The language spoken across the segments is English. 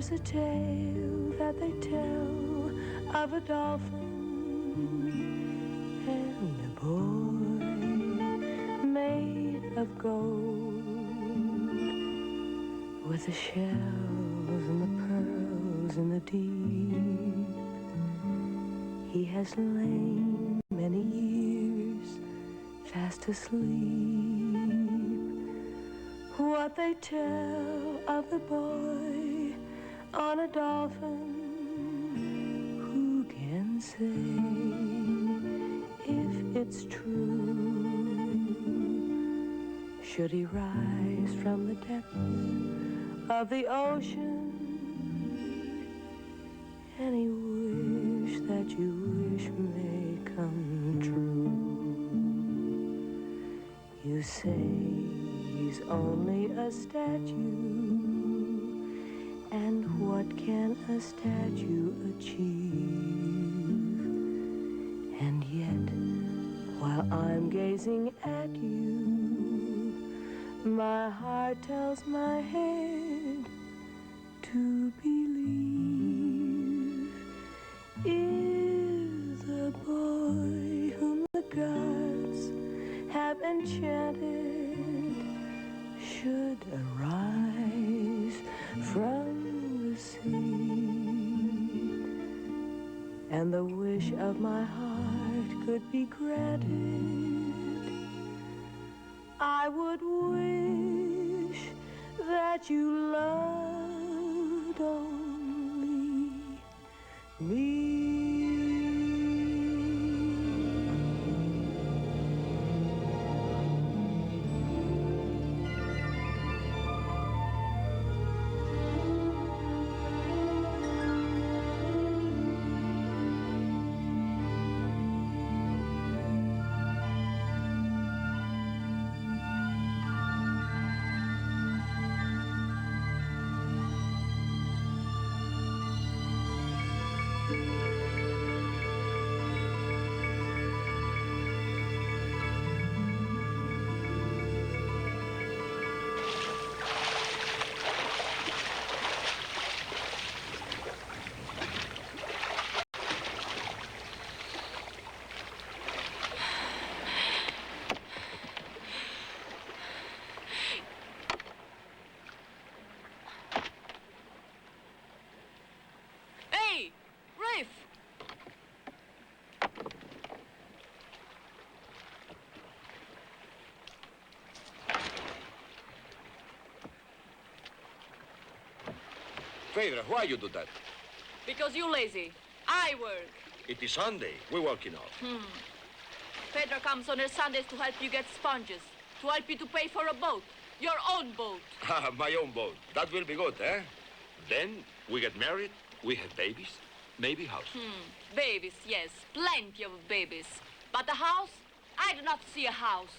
There's a tale that they tell of a dolphin and a boy made of gold, with the shells and the pearls in the deep. He has lain many years fast asleep. What they tell of the boy on a dolphin, who can say if it's true? Should he rise from the depths of the ocean, any wish that you wish may come true? You say he's only a statue, and what can a statue achieve? And yet, while I'm gazing at you, my heart tells my head to believe is a boy whom the gods have enchanted should arise from the sea, and the wish of my heart could be granted, I would wish that you loved only me. Phaedra, why you do that? Because you lazy. I work. It is Sunday. We're working off. Phaedra comes on her Sundays to help you get sponges, to help you to pay for a boat. Your own boat. My own boat. That will be good, eh? Then we get married, we have babies, maybe house. Babies, yes. Plenty of babies. But a house? I do not see a house.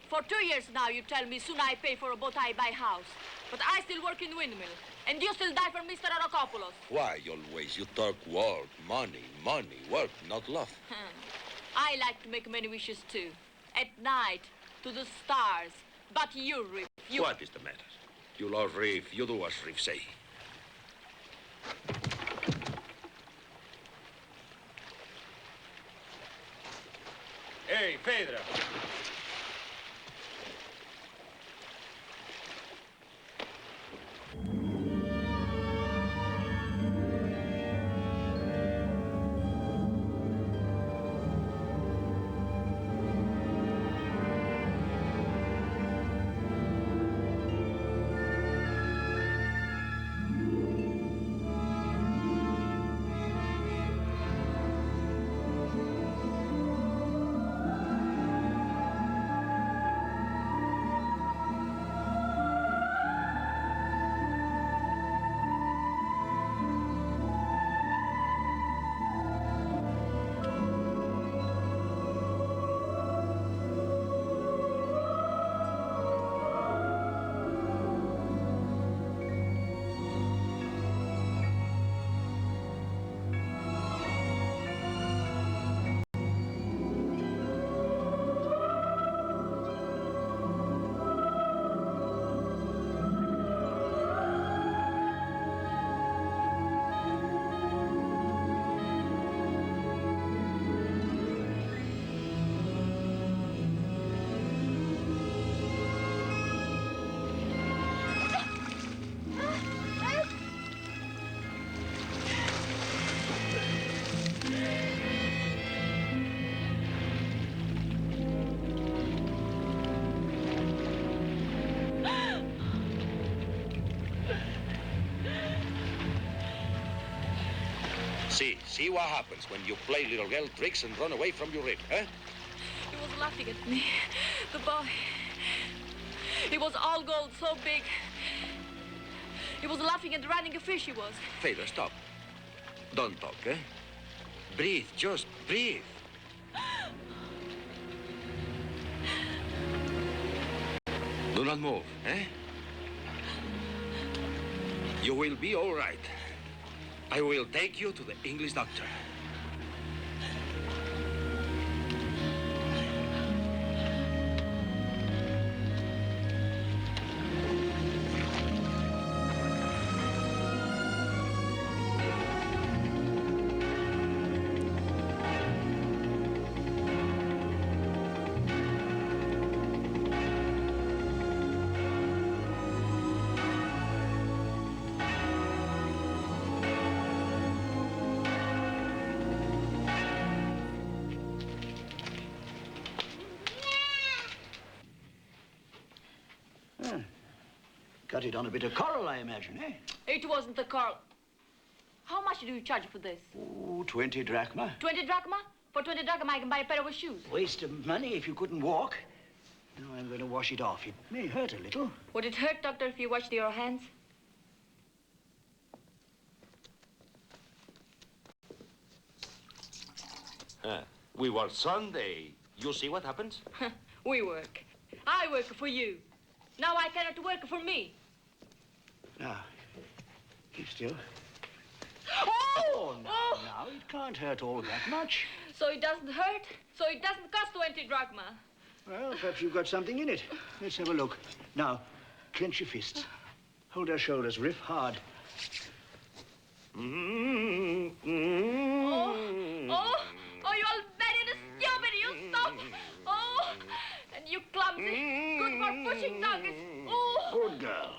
For 2 years now, you tell me soon I pay for a boat, I buy house. But I still work in windmill. And you still die for Mr. Arokopoulos. Why always? You talk work, money, work, not love. I like to make many wishes too. At night, to the stars. But you, Riff, you... What is the matter? You love Riff, you do as Riff say. Hey, Phaedra. See what happens when you play little girl tricks and run away from your rib, huh? He was laughing at me. The boy. He was all gold, so big. He was laughing and running a fish, he was. Fela, stop. Don't talk, eh? Breathe, just breathe. Do not move, eh? You will be all right. I will take you to the English doctor. Cut it on a bit of coral, I imagine, eh? It wasn't the coral. How much do you charge for this? Oh, 20 drachma. 20 drachma? For 20 drachma, I can buy a pair of shoes. Waste of money if you couldn't walk. Now I'm going to wash it off. It may hurt a little. Would it hurt, doctor, if you washed your hands? We work Sunday. You see what happens? We work. I work for you. Now I cannot work for me. Now, keep still. Oh! Now, it can't hurt all that much. So it doesn't hurt? So it doesn't cost 20 drachma? Well, perhaps you've got something in it. Let's have a look. Now, clench your fists. Hold our shoulders, riff hard. Oh, you all bad and stupid, you stop. Oh, and you clumsy. Good for pushing donkeys. Oh. Good girl.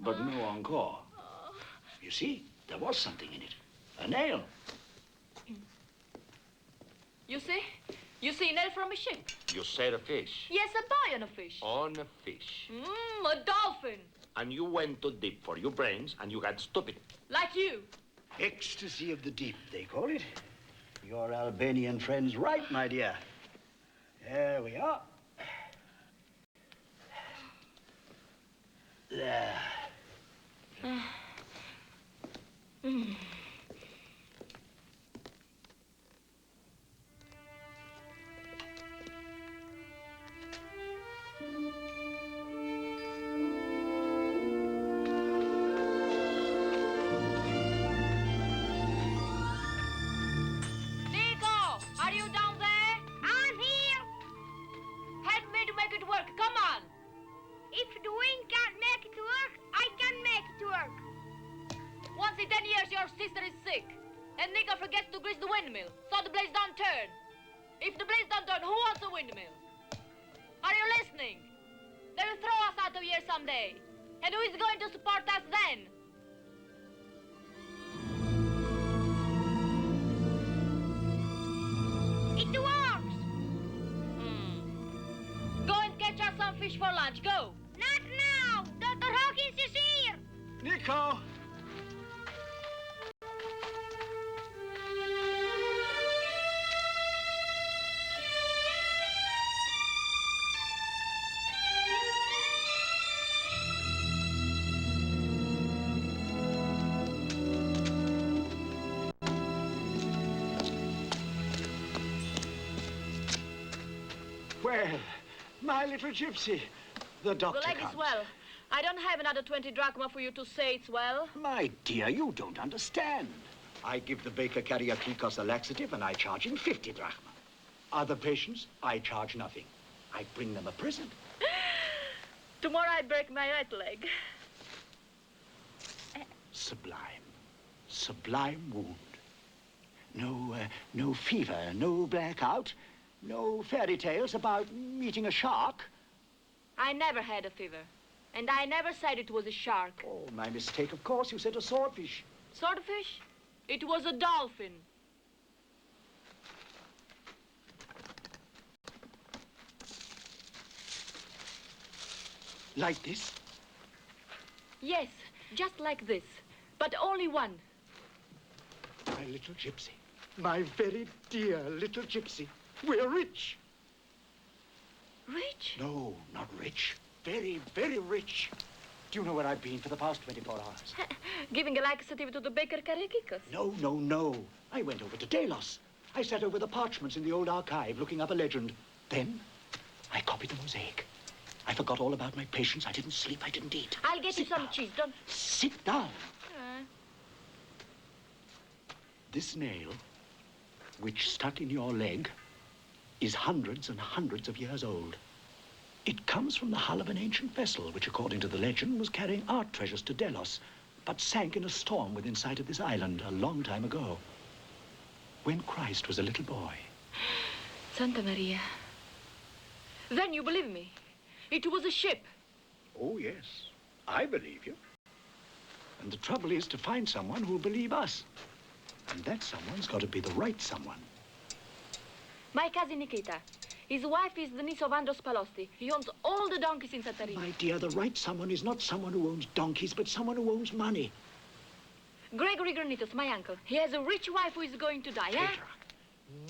But no encore. You see, there was something in it. A nail. You see? You see a nail from a ship. You said a fish. Yes, a boy on a fish. On a fish. A dolphin. And you went too deep for your brains and you got stupid. Like you. Ecstasy of the deep, they call it. Your Albanian friend's right, my dear. There we are. There. Nico, are you down there? I'm here. Help me to make it work. Come on. If the wind can't make it work, I can make it work. Once in 10 years, your sister is sick. And Nico forgets to grease the windmill, so the blades don't turn. If the blades don't turn, who wants a windmill? Are you listening? They will throw us out of here someday. And who is going to support us then? It works. Go and catch us some fish for lunch. Go. Not now. Dr. Hawkins is here. Nico! Well, my little gypsy, the doctor The leg comes. is well. I don't have another 20 drachma for you to say it's well. My dear, you don't understand. I give the baker Karyakikos a laxative and I charge him 50 drachma. Other patients, I charge nothing. I bring them a present. Tomorrow I break my right leg. Sublime. Sublime wound. No fever, no blackout, no fairy tales about meeting a shark. I never had a fever. And I never said it was a shark. Oh, my mistake, of course. You said a swordfish. Swordfish? It was a dolphin. Like this? Yes, just like this. But only one. I my little gypsy. My very dear little gypsy. We're rich. Rich? No, not rich. Very, very rich. Do you know where I've been for the past 24 hours? Giving a laxative to the baker Karekikos. No, no, no. I went over to Delos. I sat over the parchments in the old archive looking up a legend. Then I copied the mosaic. I forgot all about my patients. I didn't sleep. I didn't eat. I'll get you Sit some down. cheese. Don't... Sit down. This nail, which stuck in your leg, is hundreds and hundreds of years old. It comes from the hull of an ancient vessel, which, according to the legend, was carrying art treasures to Delos, but sank in a storm within sight of this island a long time ago, when Christ was a little boy. Santa Maria. Then you believe me. It was a ship. Oh, yes. I believe you. And the trouble is to find someone who'll believe us. And that someone's got to be the right someone. My cousin Nikita. His wife is the niece of Andros Palosti. He owns all the donkeys in Santorini. My dear, the right someone is not someone who owns donkeys, but someone who owns money. Gregory Granitos, my uncle. He has a rich wife who is going to die, eh? Petra,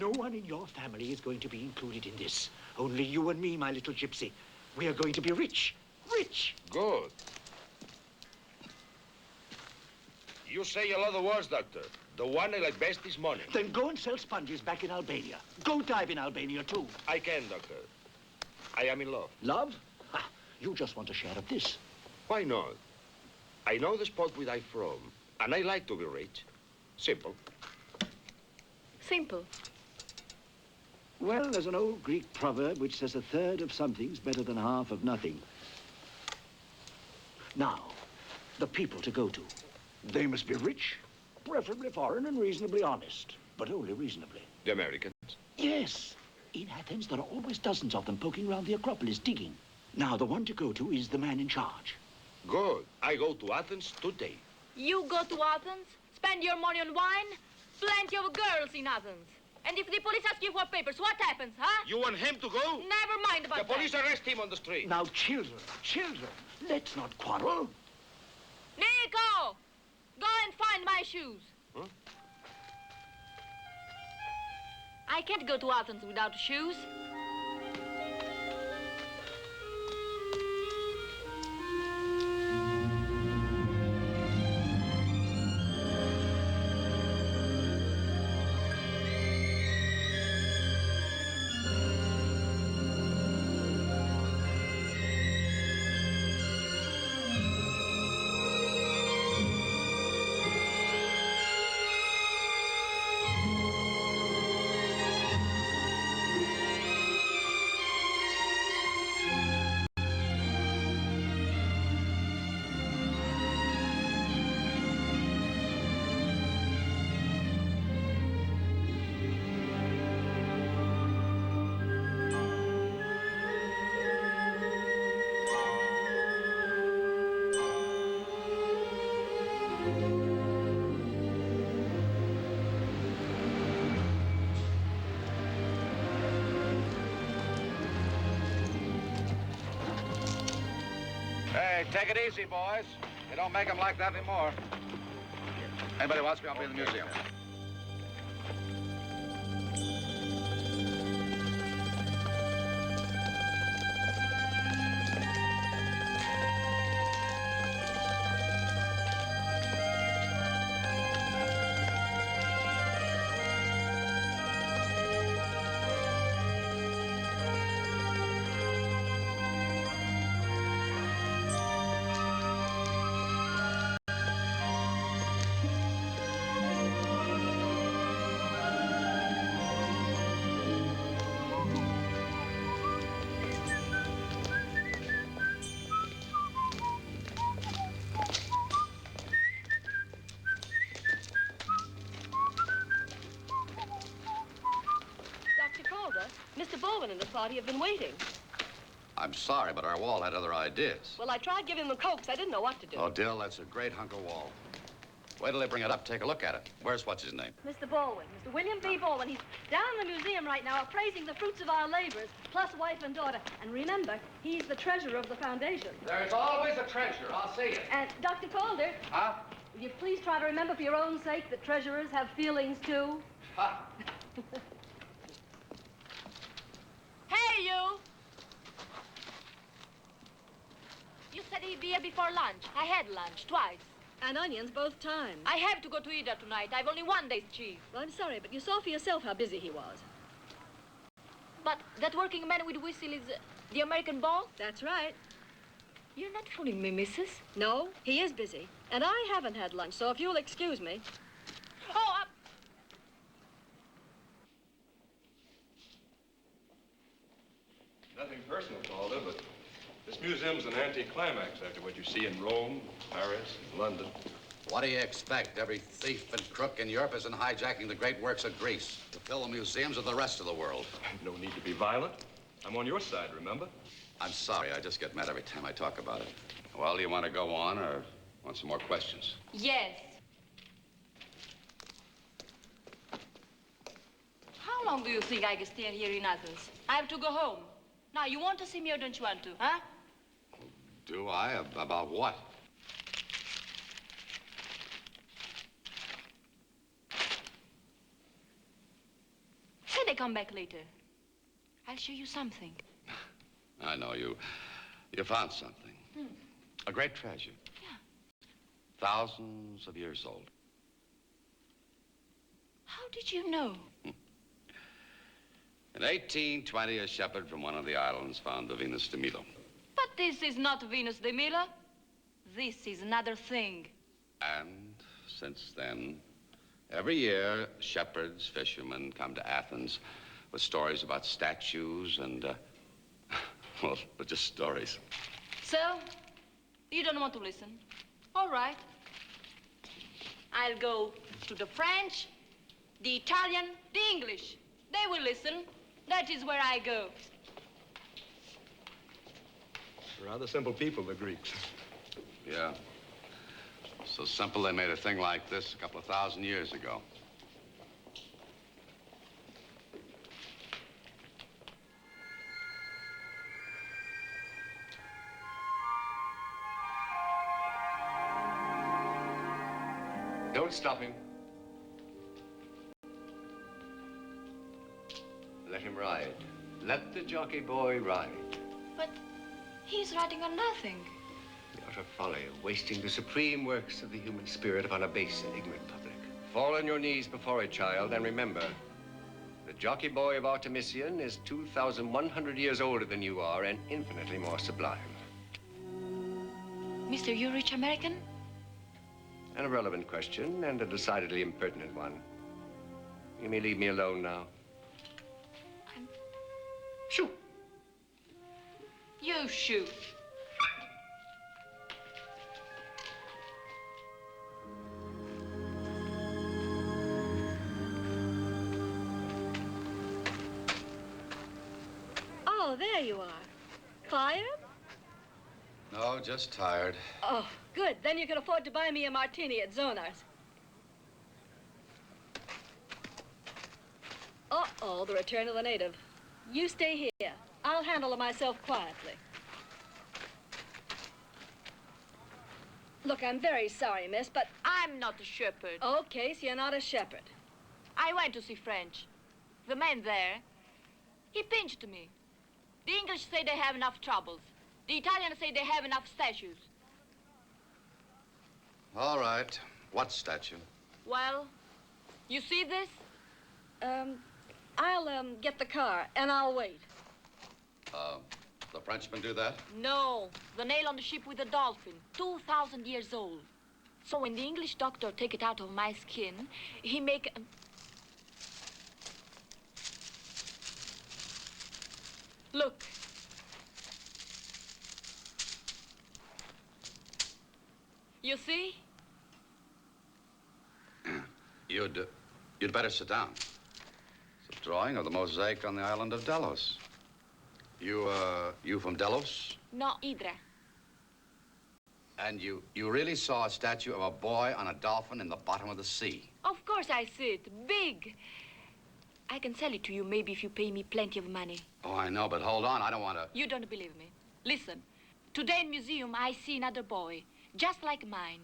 no one in your family is going to be included in this. Only you and me, my little gypsy. We are going to be rich. Rich! Good. You say a lot of words, Doctor. The one I like best is money. Then go and sell sponges back in Albania. Go dive in Albania, too. I can, Doctor. I am in love. Love? Ah, you just want a share of this. Why not? I know the spot where I'm from, and I like to be rich. Simple. Simple. Well, there's an old Greek proverb which says a third of something's better than half of nothing. Now, the people to go to. They must be rich, preferably foreign, and reasonably honest. But only reasonably. The Americans. Yes. In Athens, there are always dozens of them poking around the Acropolis digging. Now, the one to go to is the man in charge. Good. I go to Athens today. You go to Athens, spend your money on wine, plenty of girls in Athens. And if the police ask you for papers, what happens, huh? You want him to go? Never mind about The police that. arrest him on the street. Now, children, let's not quarrel. Nico! Go and find my shoes. Huh? I can't go to Athens without shoes. Hey, take it easy, boys. You don't make them like that anymore. Anybody wants me, I'll be in the museum. Mr. Baldwin and his party have been waiting. I'm sorry, but our wall had other ideas. Well, I tried giving them Cokes. I didn't know what to do. Oh, Dill, that's a great hunk of wall. Wait till they bring it up. Take a look at it. Where's what's his name? Mr. Baldwin, Mr. William B. Baldwin. He's down in the museum right now appraising the fruits of our labors, plus wife and daughter. And remember, he's the treasurer of the foundation. There's always a treasure. I'll see it. And Dr. Calder. Huh? Will you please try to remember for your own sake that treasurers have feelings, too? Ha! Hey, you! You said he'd be here before lunch. I had lunch twice. And onions both times. I have to go to Ida tonight. I've only one day's chief. Well, I'm sorry, but you saw for yourself how busy he was. But that working man with whistle is the American ball? That's right. You're not fooling me, missus. No, he is busy. And I haven't had lunch, so if you'll excuse me. Oh, Nothing personal, Calder, but this museum's an anticlimax after what you see in Rome, Paris, and London. What do you expect? Every thief and crook in Europe isn't hijacking the great works of Greece to fill the museums of the rest of the world. No need to be violent. I'm on your side, remember? I'm sorry, I just get mad every time I talk about it. Well, do you want to go on or want some more questions? yes. How long do you think I can stay here in Athens? I have to go home. Now, you want to see me or don't you want to, huh? Do I? About what? Say they come back later. I'll show you something. I know you found something. A great treasure. Yeah. Thousands of years old. How did you know? In 1820, a shepherd from one of the islands found the Venus de Milo. But this is not Venus de Milo. This is another thing. And since then, every year, shepherds, fishermen come to Athens with stories about statues and, well, but just stories. So, you don't want to listen? All right. I'll go to the French, the Italian, the English. They will listen. That is where I go. Rather simple people, the Greeks. Yeah. So simple they made a thing like this a couple of thousand years ago. Don't stop him. Let him ride. Let the jockey boy ride. But he's riding on nothing. The utter folly of wasting the supreme works of the human spirit upon a base and ignorant public. Fall on your knees before it, child, and remember, the jockey boy of Artemisian is 2,100 years older than you are and infinitely more sublime. Mr. You rich American? An irrelevant question and a decidedly impertinent one. You may leave me alone now. Shoo! You shoot. Oh, there you are. Fired? No, just tired. Oh, good. Then you can afford to buy me a martini at Zonar's. Uh-oh, the return of the native. You stay here. I'll handle it myself quietly. Look, I'm very sorry, miss, but... I'm not a shepherd. Okay, so you're not a shepherd. I went to see French. The man there, he pinched me. The English say they have enough troubles. The Italians say they have enough statues. All right. What statue? Well, you see this? I'll get the car, and I'll wait. The Frenchmen do that? No, the nail on the ship with the dolphin, 2,000 years old. So when the English doctor take it out of my skin, he make... Look. You see? You'd better sit down. It's a drawing of the mosaic on the island of Delos. You from Delos? No, Hydra. And you really saw a statue of a boy on a dolphin in the bottom of the sea? Of course I see it. Big. I can sell it to you maybe if you pay me plenty of money. Oh, I know, but hold on. I don't want to... You don't believe me. Listen. Today in museum, I see another boy, just like mine.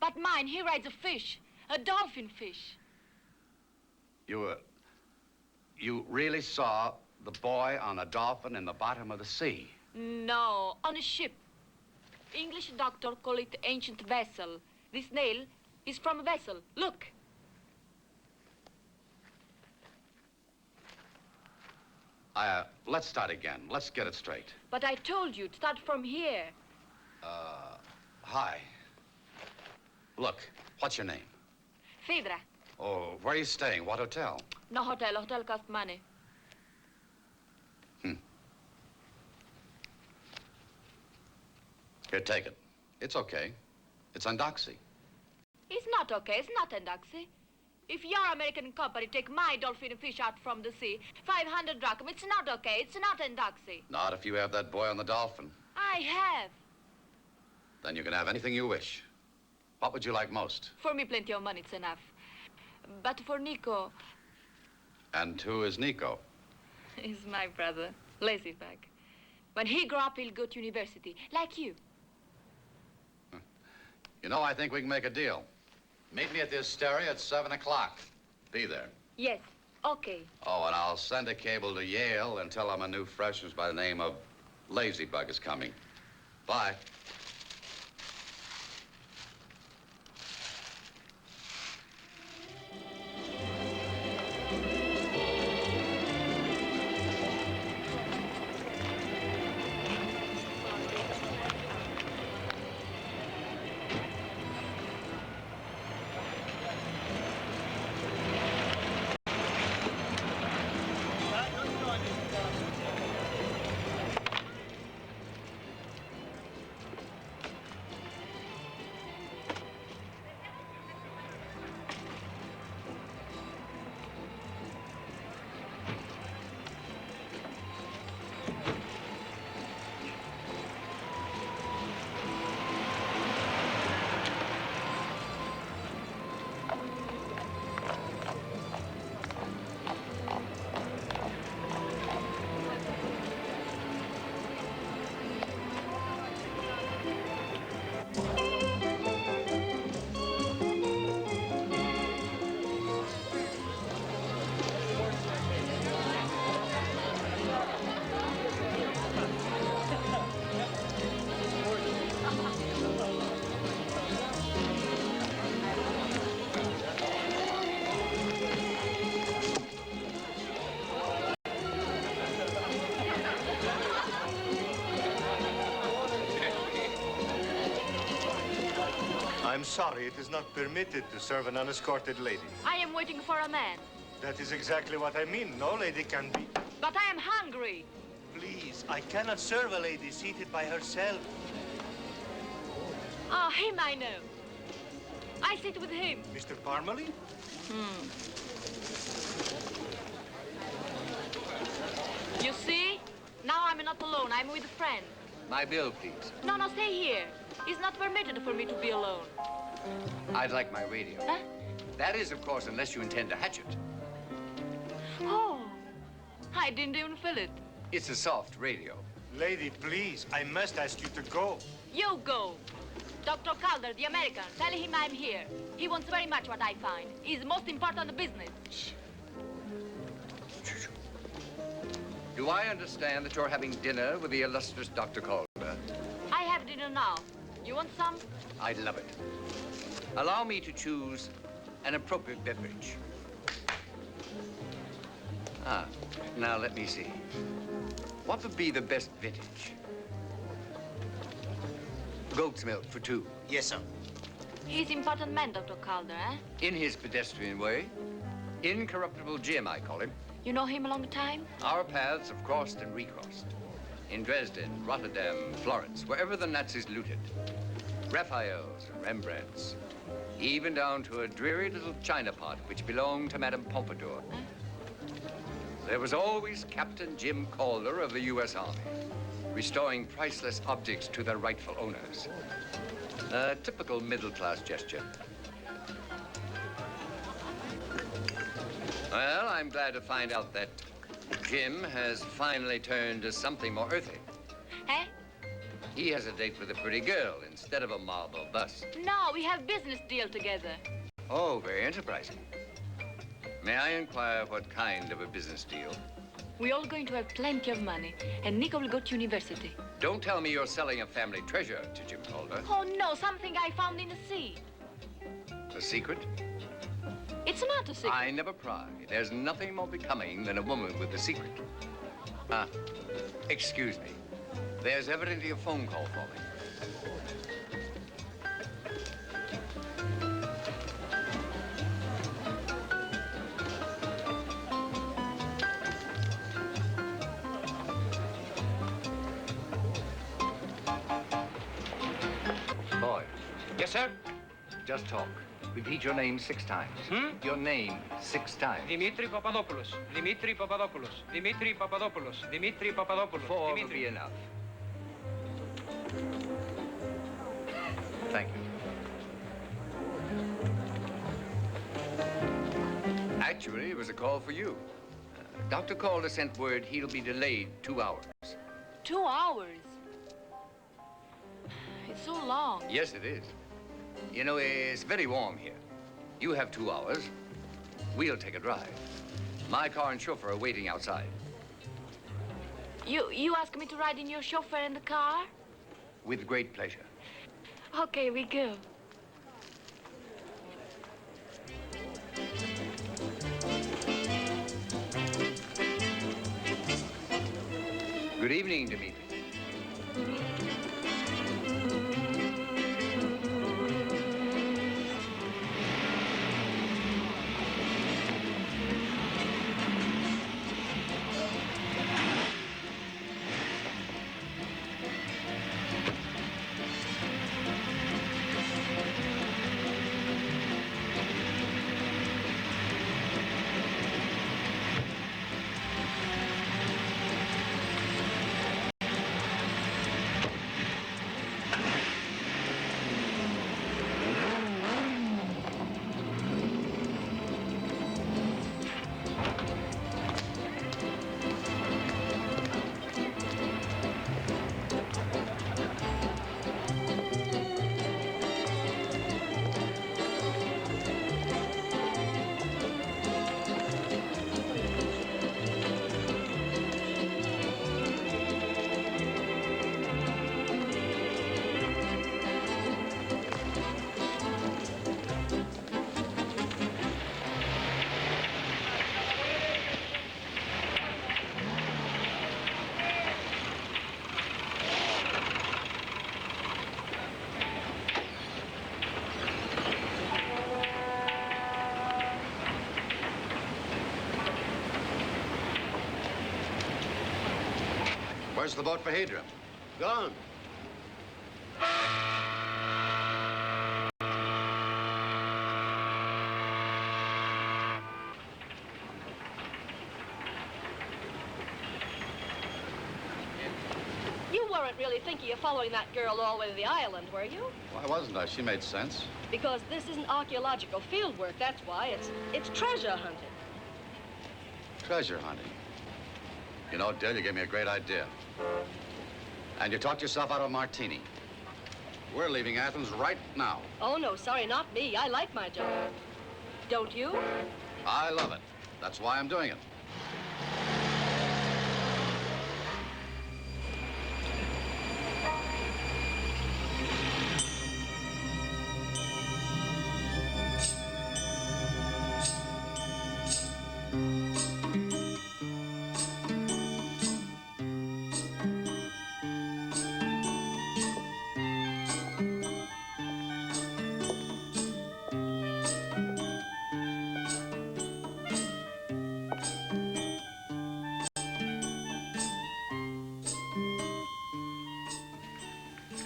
But mine, he rides a fish, a dolphin fish. You really saw the boy on a dolphin in the bottom of the sea? No, on a ship. English doctor call it ancient vessel. This nail is from a vessel. Look. Let's start again. Let's get it straight. But I told you to start from here. Hi. Look, what's your name? Fedra. Oh, where are you staying? What hotel? No hotel. Hotel cost money. Here, take it. It's okay. It's on Doxy. It's not okay. It's not Endoxy. If your American company take my dolphin fish out from the sea, 500 drachma, it's not okay. It's not Endoxy. Not if you have that boy on the dolphin. I have. Then you can have anything you wish. What would you like most? For me, plenty of money, it's enough. But for Nico... And who is Nico? He's my brother, lazy bag. When he grow up, he'll go to university, like you. You know, I think we can make a deal. Meet me at the Asteria at 7 o'clock. Be there. Yes, okay. Oh, and I'll send a cable to Yale and tell them a new freshman by the name of Ladybug is coming. Bye. I'm sorry, it is not permitted to serve an unescorted lady. I am waiting for a man. That is exactly what I mean. No lady can be... But I am hungry. Please, I cannot serve a lady seated by herself. Oh, him I know. I sit with him. Mr. Parmalee? You see? Now I'm not alone. I'm with a friend. My bill, please. No, stay here. It's not permitted for me to be alone. I'd like my radio. Huh? That is, of course, unless you intend to hatch it. Oh, I didn't even feel it. It's a soft radio. Lady, please, I must ask you to go. You go. Dr. Calder, the American, tell him I'm here. He wants very much what I find. He's the most important business. Do I understand that you're having dinner with the illustrious Dr. Calder? I have dinner now. You want some? I'd love it. Allow me to choose an appropriate beverage. Now let me see. What would be the best vintage? Goat's milk for two. Yes, sir. He's important man, Dr. Calder, eh? In his pedestrian way. Incorruptible Jim, I call him. You know him a long time? Our paths have crossed and recrossed. In Dresden, Rotterdam, Florence, wherever the Nazis looted. Raphaels and Rembrandts. Even down to a dreary little china pot which belonged to Madame Pompadour. Huh? There was always Captain Jim Calder of the U.S. Army, restoring priceless objects to their rightful owners. A typical middle-class gesture. Well, I'm glad to find out that Jim has finally turned to something more earthly. Eh? He has a date with a pretty girl instead of a marble bust. No, we have business deal together. Oh, very enterprising. May I inquire what kind of a business deal? We're all going to have plenty of money, and Nico will go to university. Don't tell me you're selling a family treasure to Jim Calder. Oh, no, something I found in the sea. A secret? It's not a secret. I never pry. There's nothing more becoming than a woman with a secret. Excuse me. There's evidently a phone call for me. Boy. Yes, sir? Just talk. Repeat your name 6 times. Your name 6 times. Dimitri Papadopoulos. Dimitri Papadopoulos. Dimitri Papadopoulos. Dimitri Papadopoulos. 4 will be enough. Thank you. Actually, it was a call for you. Dr. Calder sent word he'll be delayed 2 hours. 2 hours? It's so long. Yes, it is. You know, it's very warm here. You have 2 hours. We'll take a drive. My car and chauffeur are waiting outside. You ask me to ride in your chauffeur in the car? With great pleasure. Okay, we go. Good evening, Dimitri. Where's the boat for Hadrian? Gone. You weren't really thinking of following that girl all the way to the island, were you? Why wasn't I? She made sense. Because this isn't archaeological field work, that's why. It's treasure hunting. Treasure hunting. You know, Dill, you gave me a great idea. And you talked yourself out of a martini. We're leaving Athens right now. Oh, no, sorry, not me. I like my job. Don't you? I love it. That's why I'm doing it.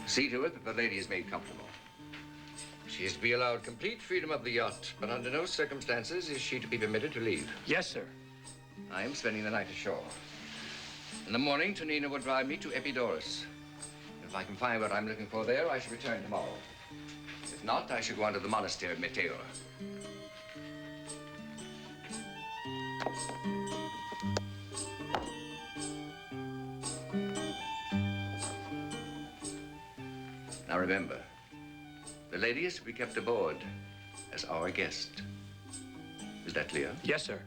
See to it that the lady is made comfortable. She is to be allowed complete freedom of the yacht, but under no circumstances is she to be permitted to leave. Yes, sir. I am spending the night ashore. In the morning, Tonina will drive me to Epidaurus. If I can find what I'm looking for there, I shall return tomorrow. If not, I shall go on to the monastery of Meteor. Now remember, the lady is to be kept aboard as our guest. Is that clear? Yes, sir.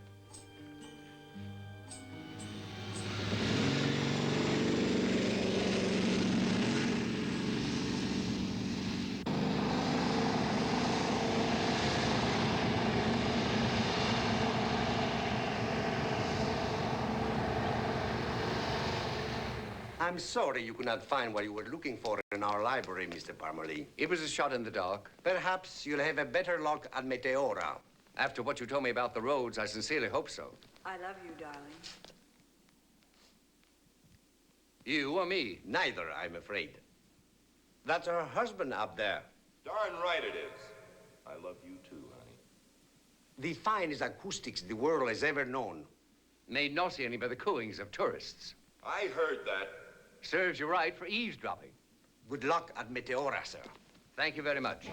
I'm sorry you could not find what you were looking for in our library, Mr. Parmalee. It was a shot in the dark. Perhaps you'll have a better luck at Meteora. After what you told me about the roads, I sincerely hope so. I love you, darling. You or me? Neither, I'm afraid. That's her husband up there. Darn right it is. I love you too, honey. The finest acoustics the world has ever known. Made naughty only by the cooings of tourists. I heard that. Serves you right for eavesdropping. Good luck at Meteora, sir. Thank you very much.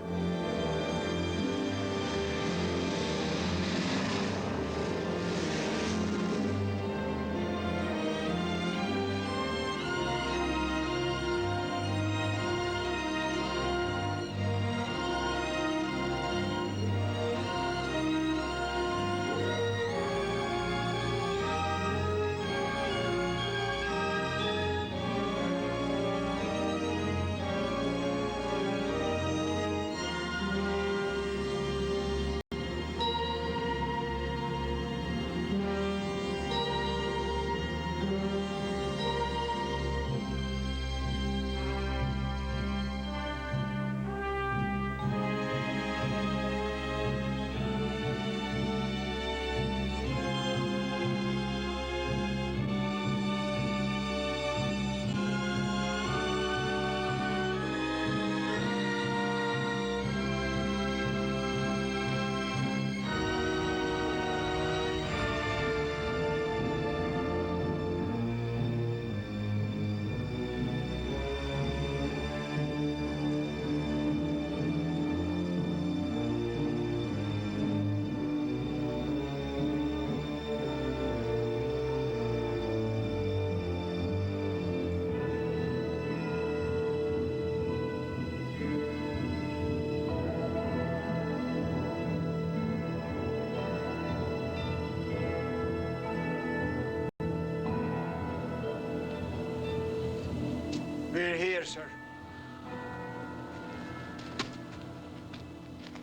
We're here, sir.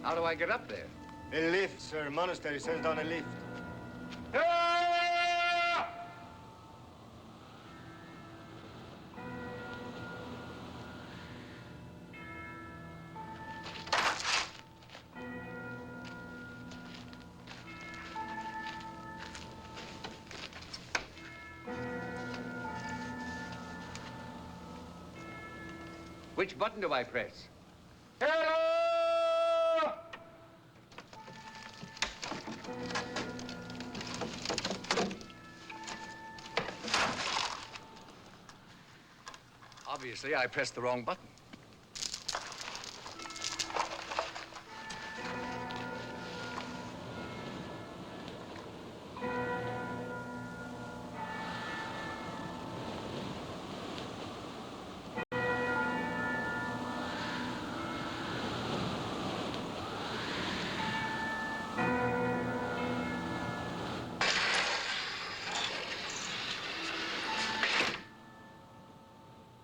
How do I get up there? A lift, sir. Monastery sends down a lift. Which button do I press? Obviously, I pressed the wrong button.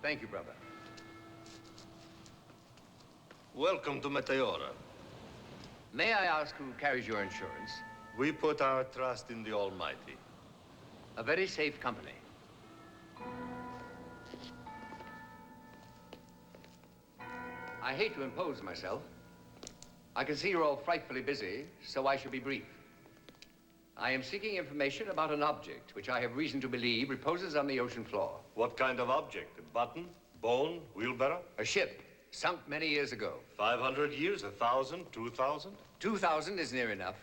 Thank you, brother. Welcome to Meteora. May I ask who carries your insurance? We put our trust in the Almighty. A very safe company. I hate to impose myself. I can see you're all frightfully busy, so I shall be brief. I am seeking information about an object which I have reason to believe reposes on the ocean floor. What kind of object? A button? Bone? Wheelbarrow? A ship, sunk many years ago. 500 years? 1,000? 2,000? 2,000 is near enough.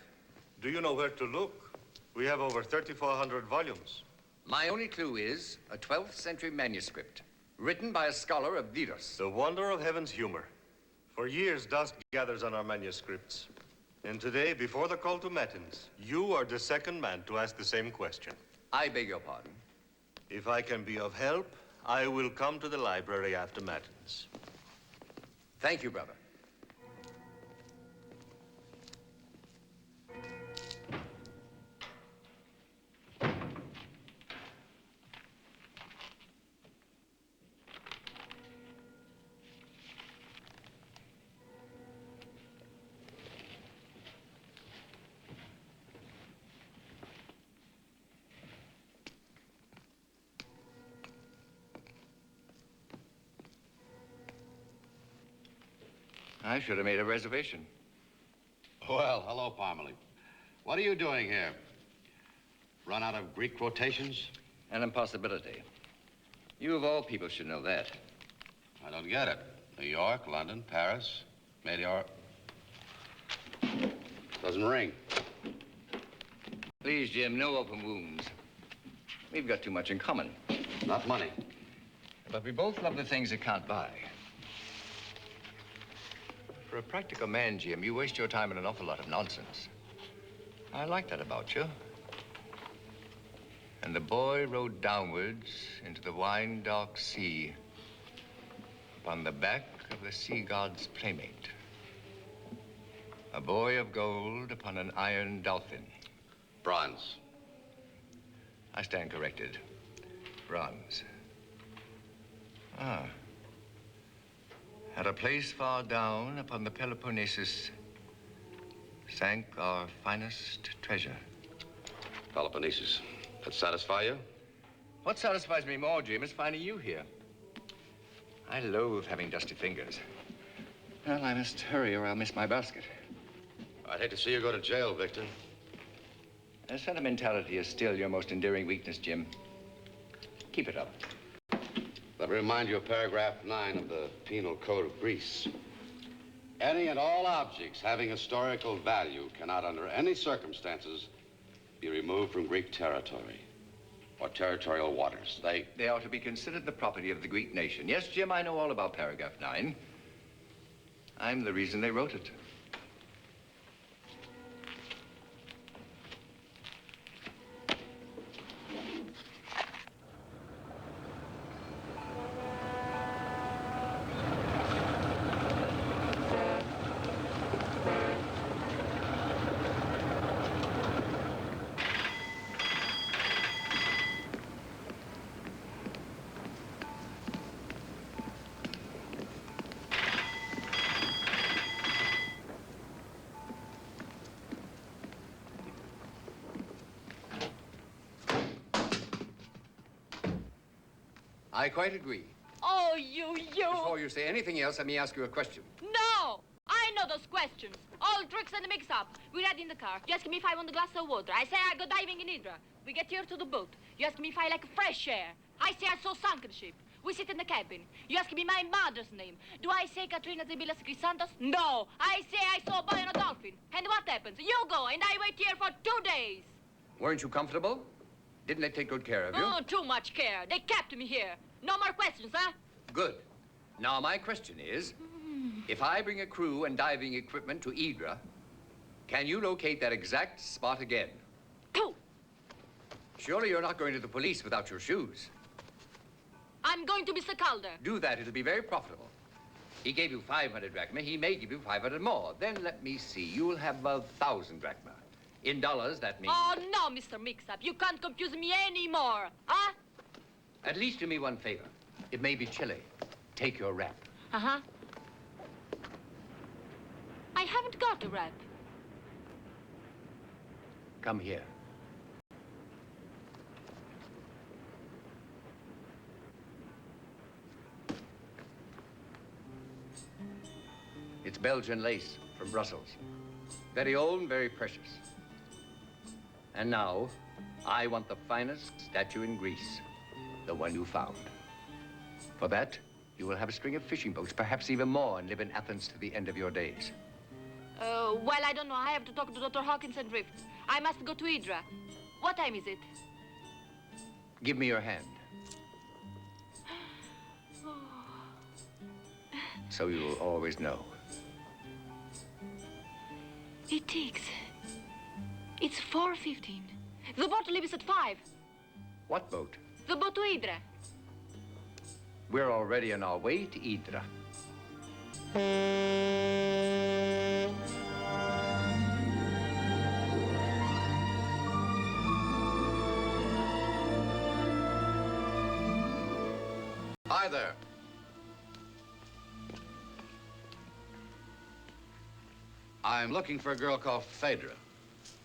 Do you know where to look? We have over 3,400 volumes. My only clue is a 12th century manuscript, written by a scholar of Diros. The wonder of heaven's humor. For years, dust gathers on our manuscripts. And today, before the call to matins, you are the second man to ask the same question. I beg your pardon. If I can be of help, I will come to the library after matins. Thank you, brother. I should have made a reservation. Well, hello, Parmalee. What are you doing here? Run out of Greek quotations? An impossibility. You of all people should know that. I don't get it. New York, London, Paris, Meteor. Doesn't ring. Please, Jim, no open wounds. We've got too much in common. Not money. But we both love the things that can't buy. For a practical man, Jim, you waste your time on an awful lot of nonsense. I like that about you. And the boy rode downwards into the wine dark sea upon the back of the sea god's playmate. A boy of gold upon an iron dolphin. Bronze. I stand corrected. Bronze. Ah. At a place far down upon the Peloponnesus sank our finest treasure. Peloponnesus. That satisfy you? What satisfies me more, Jim, is finding you here. I loathe having dusty fingers. Well, I must hurry or I'll miss my basket. I'd hate to see you go to jail, Victor. Sentimentality is still your most endearing weakness, Jim. Keep it up. Let me remind you of paragraph 9 of the Penal Code of Greece. Any and all objects having historical value cannot, under any circumstances, be removed from Greek territory or territorial waters. They are to be considered the property of the Greek nation. Yes, Jim, I know all about paragraph 9. I'm the reason they wrote it. I quite agree. Oh, you. Before you say anything else, let me ask you a question. No! I know those questions. All tricks and mix-up. We ride in the car. You ask me if I want a glass of water. I say I go diving in Hydra. We get here to the boat. You ask me if I like fresh air. I say I saw sunken ship. We sit in the cabin. You ask me my mother's name. Do I say Katrina Zibilas Chrysanthos? No! I say I saw a boy on a dolphin. And what happens? You go, and I wait here for 2 days. Weren't you comfortable? Didn't they take good care of you? Oh, too much care. They kept me here. No more questions, huh? Good. Now, my question is, if I bring a crew and diving equipment to Hydra, can you locate that exact spot again? Pooh! Surely you're not going to the police without your shoes. I'm going to Mr. Calder. Do that. It'll be very profitable. He gave you 500 drachma. He may give you 500 more. Then let me see. You'll have 1,000 drachma. In dollars, that means... Oh, no, Mr. Mix-Up. You can't confuse me anymore. Huh? At least do me one favor. It may be chilly. Take your wrap. Uh-huh. I haven't got a wrap. Come here. It's Belgian lace from Brussels. Very old and very precious. And now, I want the finest statue in Greece. The one you found. For that, you will have a string of fishing boats, perhaps even more, and live in Athens to the end of your days. Well, I don't know. I have to talk to Dr. Hawkins and Rift. I must go to Hydra. What time is it? Give me your hand. So you will always know. It ticks. It's 4:15. The boat leaves at 5. What boat? The boat to Hydra. We're already on our way to Hydra. Hi there. I'm looking for a girl called Phaedra.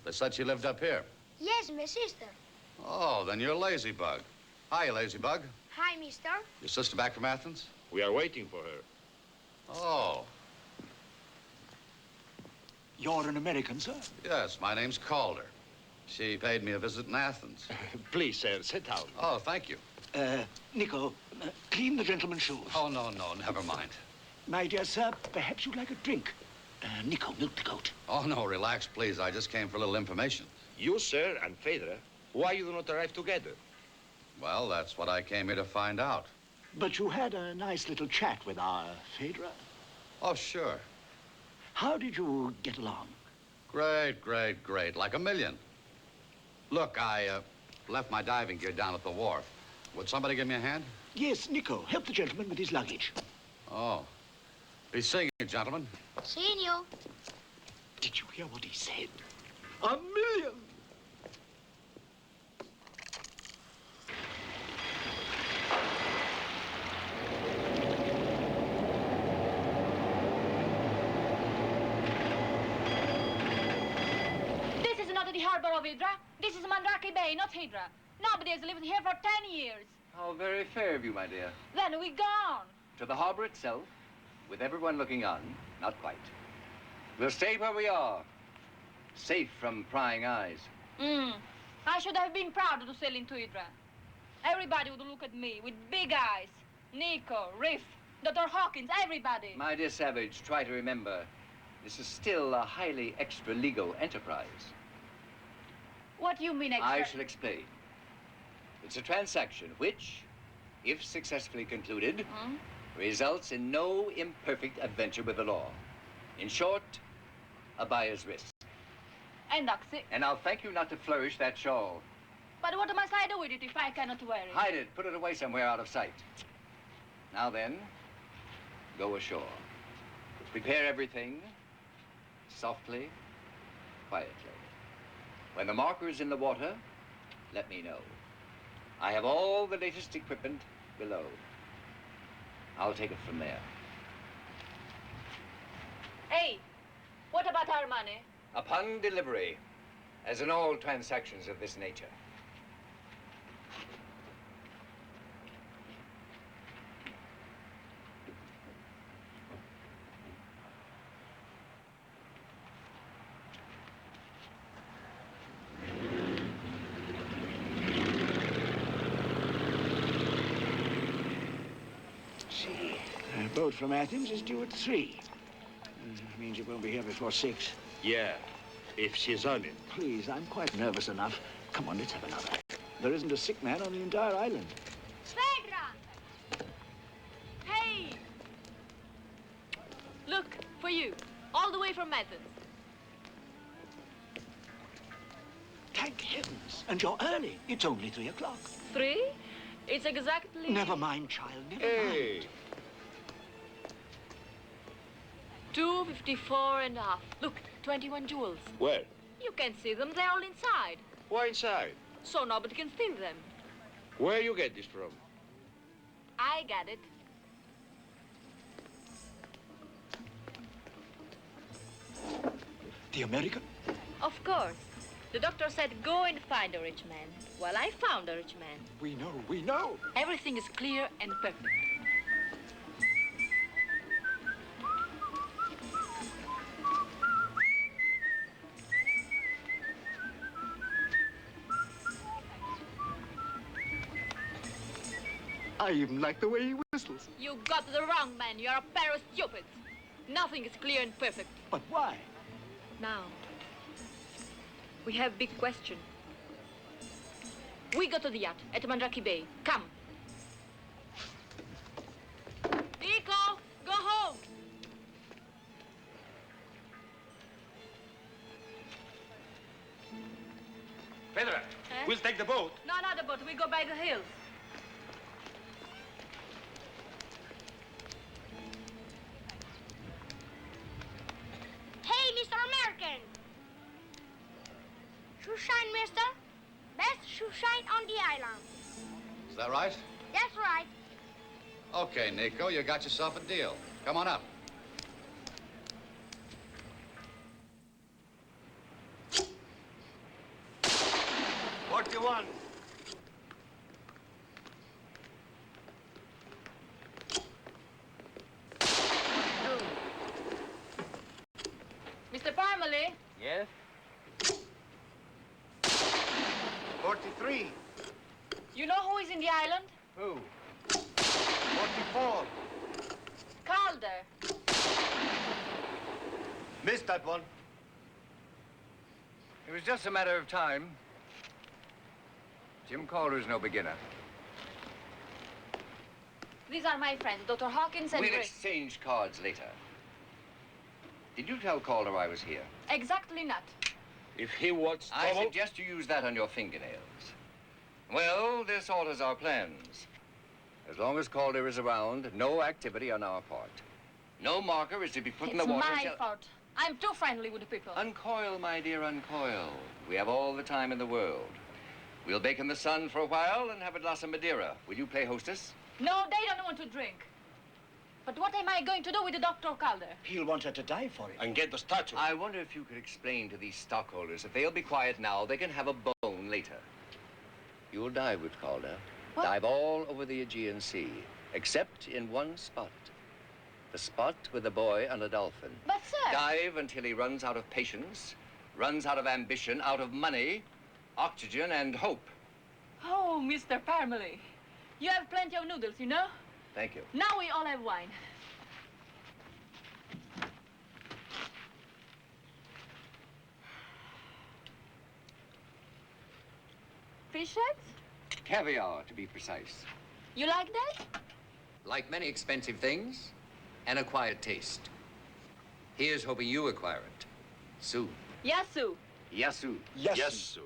They said she lived up here. Yes, my sister. Oh, then you're Ladybug. Hi, Ladybug. Hi, mister. Your sister back from Athens? We are waiting for her. Oh, You're an American, sir? yes, my name's Calder. She paid me a visit in Athens. Please, sir, sit down. Oh, thank you. Nico, clean the gentleman's shoes. Oh, no, never mind. My dear sir, perhaps you'd like a drink. Nico, milk the goat. Oh, no, relax, please. I just came for a little information. You, sir, and Phaedra, why you do not arrive together? Well, that's what I came here to find out. But you had a nice little chat with our Phaedra. Oh, sure. How did you get along? Great, great, great. Like a million. Look, I left my diving gear down at the wharf. Would somebody give me a hand? Yes, Nico, help the gentleman with his luggage. Oh. Be seeing you, gentlemen. Seeing you. Did you hear what he said? A million! This is not the harbor of Hydra. This is Mandrake Bay, not Hydra. Nobody has lived here for 10 years. How very fair of you, my dear. Then we gone. To the harbor itself, with everyone looking on, not quite. We'll stay where we are, safe from prying eyes. I should have been proud to sail into Hydra. Everybody would look at me with big eyes. Nico, Riff, Dr. Hawkins, everybody. My dear Savage, try to remember, this is still a highly extra-legal enterprise. What do you mean, extra? I shall explain. It's a transaction which, if successfully concluded, results in no imperfect adventure with the law. In short, a buyer's risk. And Oxy. And I'll thank you not to flourish that shawl. But what must I do with it if I cannot wear it? Hide it. Put it away somewhere out of sight. Now then, go ashore. Prepare everything softly, quietly. When the marker is in the water, let me know. I have all the latest equipment below. I'll take it from there. Hey, what about our money? Upon delivery, as in all transactions of this nature. See, a boat from Athens is due at 3. Means it won't be here before 6. Yeah, if she's on it. Please, I'm quite nervous enough. Come on, let's have another. There isn't a sick man on the entire island. Phaedra! Hey! Look, for you. All the way from Athens. Thank heavens. And you're early. It's only 3 o'clock. 3? It's exactly... Never mind, child, never Hey! mind. 254 and a half. Look, 21 jewels. Where? You can see them. They're all inside. Why inside? So nobody can steal them. Where you get this from? I got it. The American? Of course. The doctor said go and find a rich man. Well, I found a rich man. We know, we know. Everything is clear and perfect. I even like the way he whistles. You got the wrong man. You're a pair of stupids. Nothing is clear and perfect. But why? Now, we have big question. We go to the yacht at Mandrake Bay. Come. Nico, go home. Phaedra, we'll take the boat. No, not the boat. We go by the hills. second. Shoe shine, mister. Best shoe shine on the island. Is that right? That's right. Okay, Nico, you got yourself a deal. Come on up. $41. Mr. Parmalee? Yes? 43. You know who is in the island? Who? 44. Calder. Missed that one. It was just a matter of time. Jim Calder's no beginner. These are my friends, Dr. Hawkins and We'll Rick. exchange cards later. Did you tell Calder I was here? Exactly not. If he wants I trouble... suggest you use that on your fingernails. Well, this alters our plans. As long as Calder is around, no activity on our part. No marker is to be put in the water. It's my fault. I'm too friendly with the people. Uncoil, my dear, uncoil. We have all the time in the world. We'll bake in the sun for a while and have a glass of Madeira. Will you play hostess? No, they don't want to drink. But what am I going to do with the Dr. Calder? He'll want her to die for it. And get the statue. I wonder if you could explain to these stockholders if they'll be quiet now, they can have a bone later. You'll dive with Calder. What? Dive all over the Aegean Sea, except in one spot. The spot with a boy and a dolphin. But, sir... Dive until he runs out of patience, runs out of ambition, out of money, oxygen, and hope. Oh, Mr. Parmalee. You have plenty of noodles, you know? Thank you. Now we all have wine. Fish heads? Caviar, to be precise. You like that? Like many expensive things, an acquired taste. Here's hoping you acquire it. Soon. Yasu. Yasu. Yes, sir.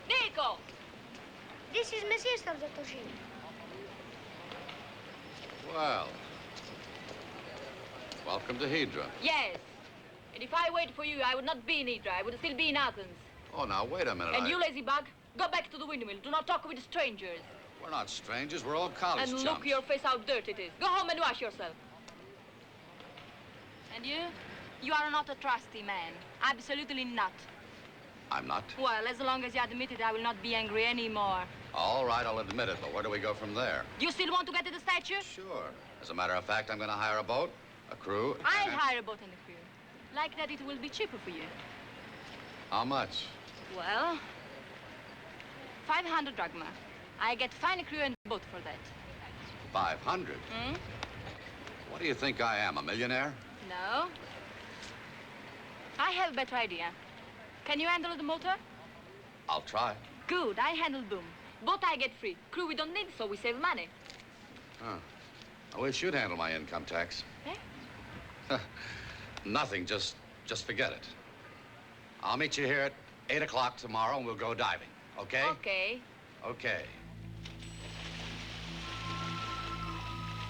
Nico! This is my sister, Dr. Jim. Well, welcome to Hydra. Yes. And if I waited for you, I would not be in Hydra. I would still be in Athens. Oh, now, wait a minute. And you, lazy bug, go back to the windmill. Do not talk with strangers. We're not strangers. We're all college And chums. look your face how dirty it is. Go home and wash yourself. And you? You are not a trusty man. Absolutely not. I'm not. Well, as long as you admit it, I will not be angry anymore. All right, I'll admit it, but where do we go from there? You still want to get to the statue? Sure. As a matter of fact, I'm going to hire a boat, a crew. I'll and- hire a boat and a crew. Like that, it will be cheaper for you. How much? Well, 500 drachma. I get fine crew and boat for that. 500. Hmm? What do you think I am, a millionaire? No. I have a better idea. Can you handle the motor? I'll try. Good, I handle boom. Boat I get free. Crew we don't need, so we save money. Huh. I wish you'd handle my income tax. Eh? Nothing, just forget it. I'll meet you here at 8 o'clock tomorrow and we'll go diving, okay? Okay. Okay.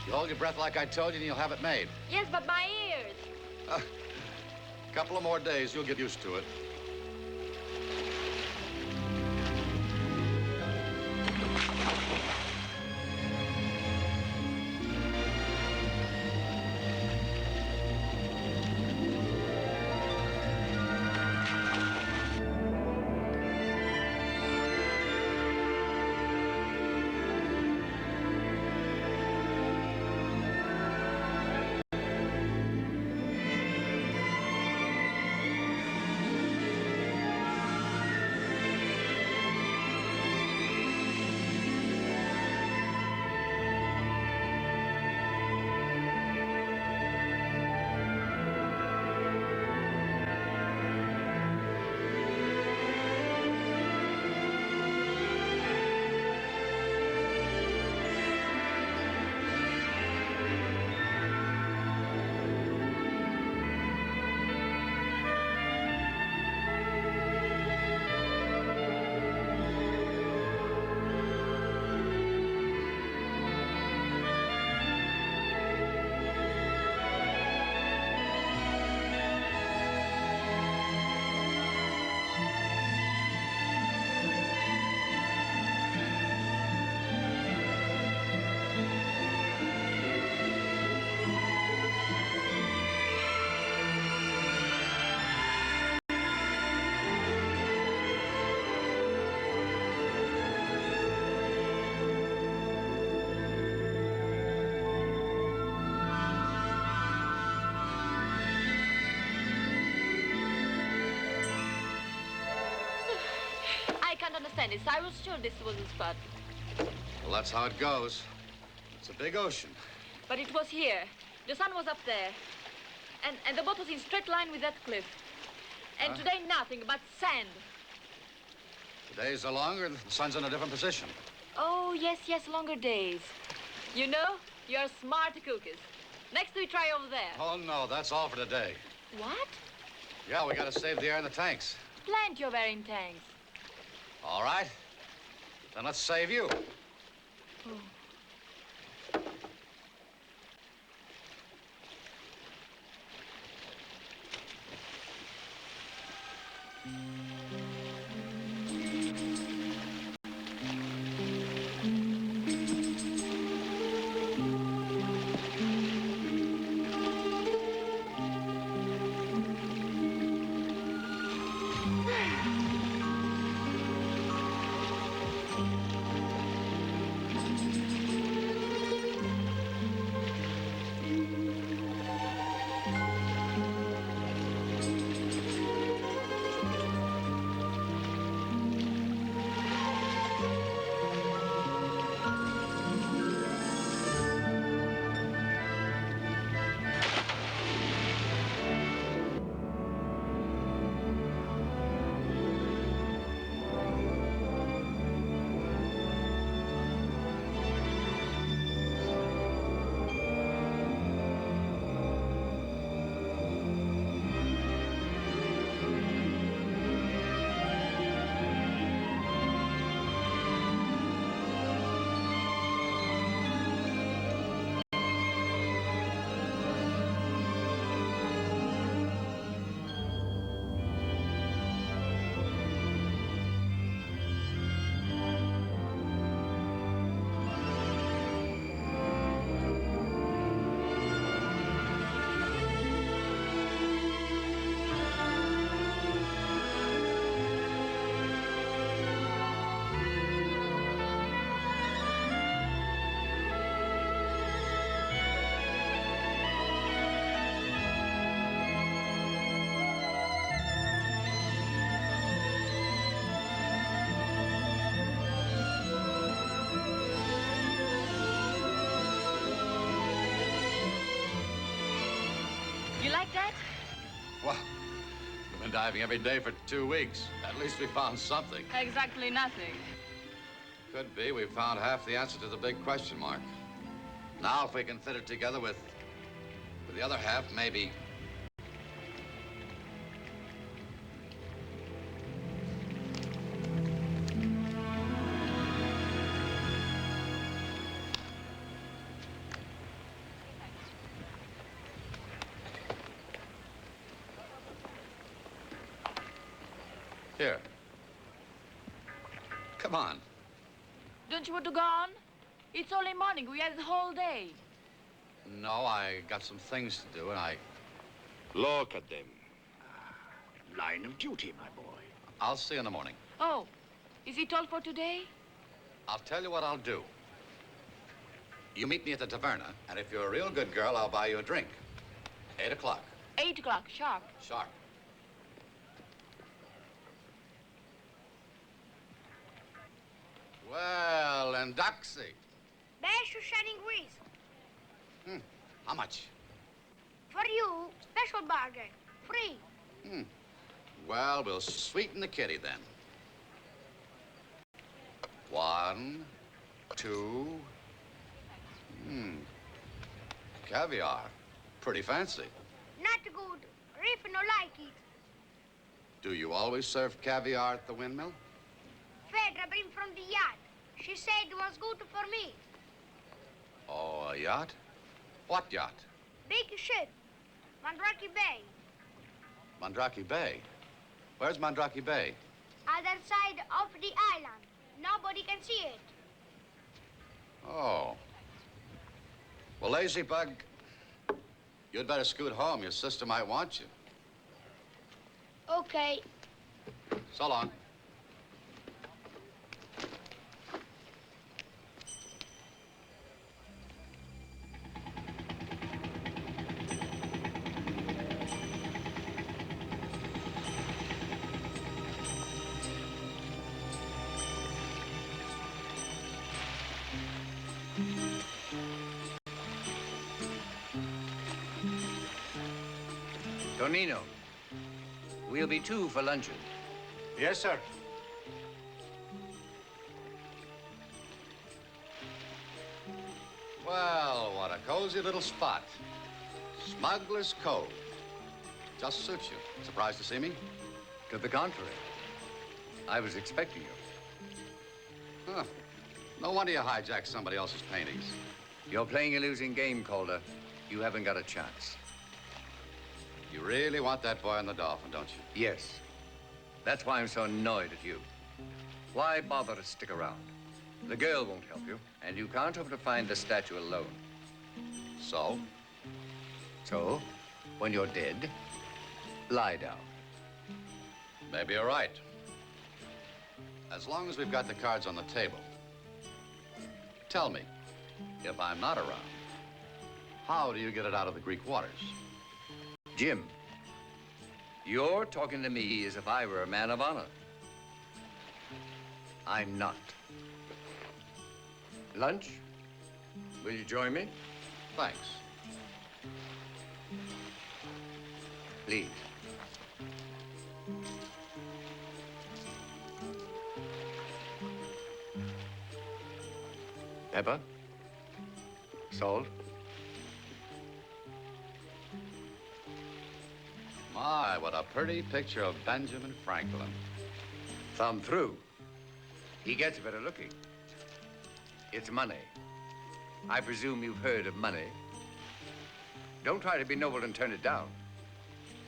You hold your breath like I told you and you'll have it made. Yes, but my ears. Couple of more days, you'll get used to it. understand this. I was sure this was the spot. Well, that's how it goes. It's a big ocean. But it was here. The sun was up there. And the boat was in straight line with that cliff. And today, nothing but sand. The days are longer, the sun's in a different position. Oh, yes, longer days. You know, you're smart cookies. Next we try over there. Oh, no, that's all for today. What? Yeah, we gotta save the air in the tanks. Plenty of air in tanks. All right. Then let's save you. You like that? Well, we've been diving every day for 2 weeks. At least we found something. Exactly nothing. Could be we found half the answer to the big question mark. Now, if we can fit it together with the other half, maybe. Here. Come on. Don't you want to go on? It's only morning. We had the whole day. No, I got some things to do, and I... Look at them. Line of duty, my boy. I'll see you in the morning. Oh, is it all for today? I'll tell you what I'll do. You meet me at the taverna, and if you're a real good girl, I'll buy you a drink. 8 o'clock. 8 o'clock, sharp. Sharp. Well, and Doxy. Best shining grease. How much? For you, special bargain. Free. Well, we'll sweeten the kitty then. 1, 2. Caviar. Pretty fancy. Not good. Riff no like it. Do you always serve caviar at the windmill? Fedra bring from the yacht. She said it was good for me. Oh, a yacht? What yacht? Big ship. Mandrake Bay. Mandrake Bay. Where's Mandrake Bay? Other side of the island. Nobody can see it. Oh. Well, Lazy Bug, you'd better scoot home. Your sister might want you. Okay. So long. Tonino, we'll be two for luncheon. Yes, sir. Well, what a cozy little spot. Smuggler's Cove. Just suits you. Surprised to see me? To the contrary. I was expecting you. Huh. No wonder you hijacked somebody else's paintings. You're playing a losing game, Calder. You haven't got a chance. You really want that boy on the Dolphin, don't you? Yes. That's why I'm so annoyed at you. Why bother to stick around? The girl won't help you, and you can't hope to find the statue alone. So? So, when you're dead, lie down. Maybe you're right. As long as we've got the cards on the table. Tell me, if I'm not around, how do you get it out of the Greek waters? Jim, you're talking to me as if I were a man of honor. I'm not. Lunch? Will you join me? Thanks. Please. Pepper? Salt? My, what a pretty picture of Benjamin Franklin. Thumb through. He gets better looking. It's money. I presume you've heard of money. Don't try to be noble and turn it down.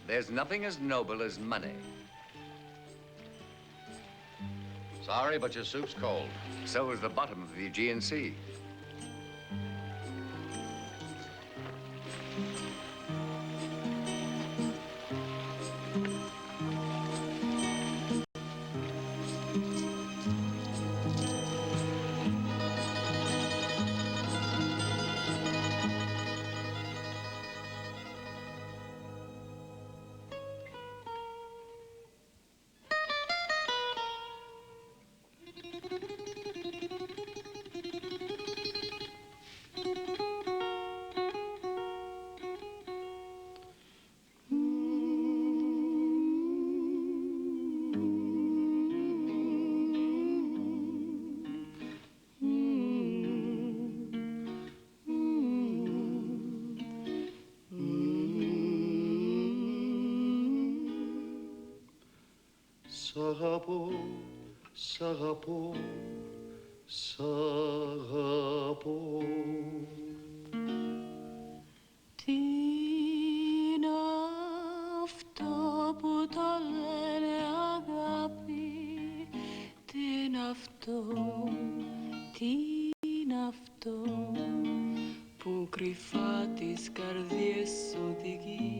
There's nothing as noble as money. Sorry, but your soup's cold. So is the bottom of the Aegean Sea. Σ' αγαπώ, σ' αγαπώ, σ' αγαπώ. Τι είναι αυτό που το λένε αγάπη? Τι είναι αυτό, τι είναι αυτό που κρυφά τις καρδιές οδηγεί?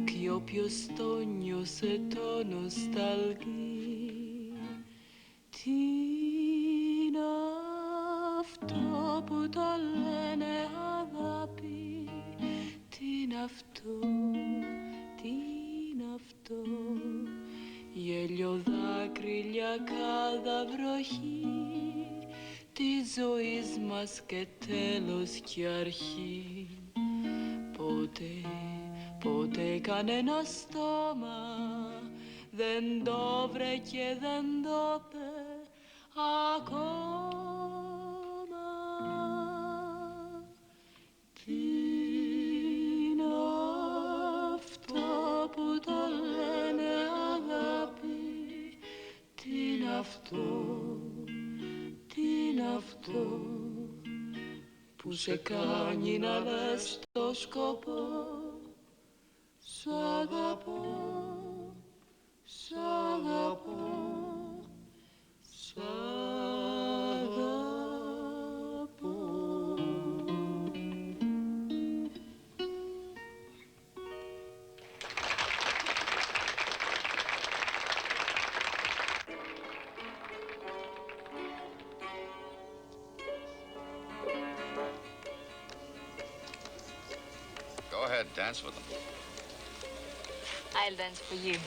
Κι όποιος το νιώσε το νοσταλγεί. Τι είναι αυτό που το λένε αγάπη? Τι είναι αυτό, τι είναι αυτό? Γέλιο, δάκρυ, κάδα, βροχή της ζωής μας και τέλος και αρχή. Ποτέ κανένα στόμα δεν το βρε και δεν το πε ακόμα. Τι είναι αυτό που το λένε αγάπη? Τι είναι αυτό, τι είναι αυτό που σε κάνει να λες το σκοπό? Σ' αγαπώ, σ' αγαπώ, σ' αγαπώ. Go ahead, dance with them. I'll dance for you.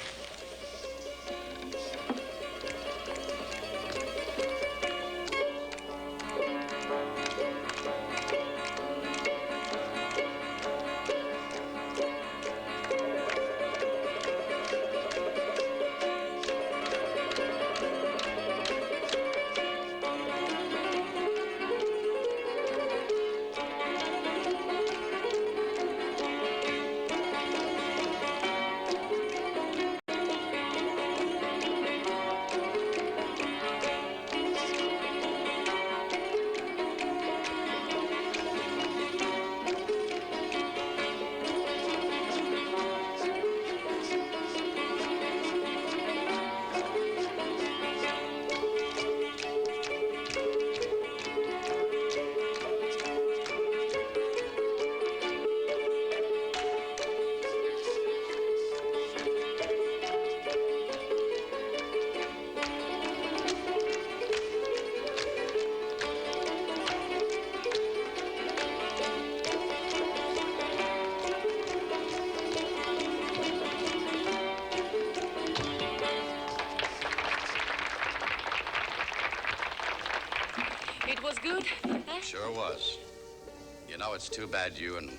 You know, it's too bad you and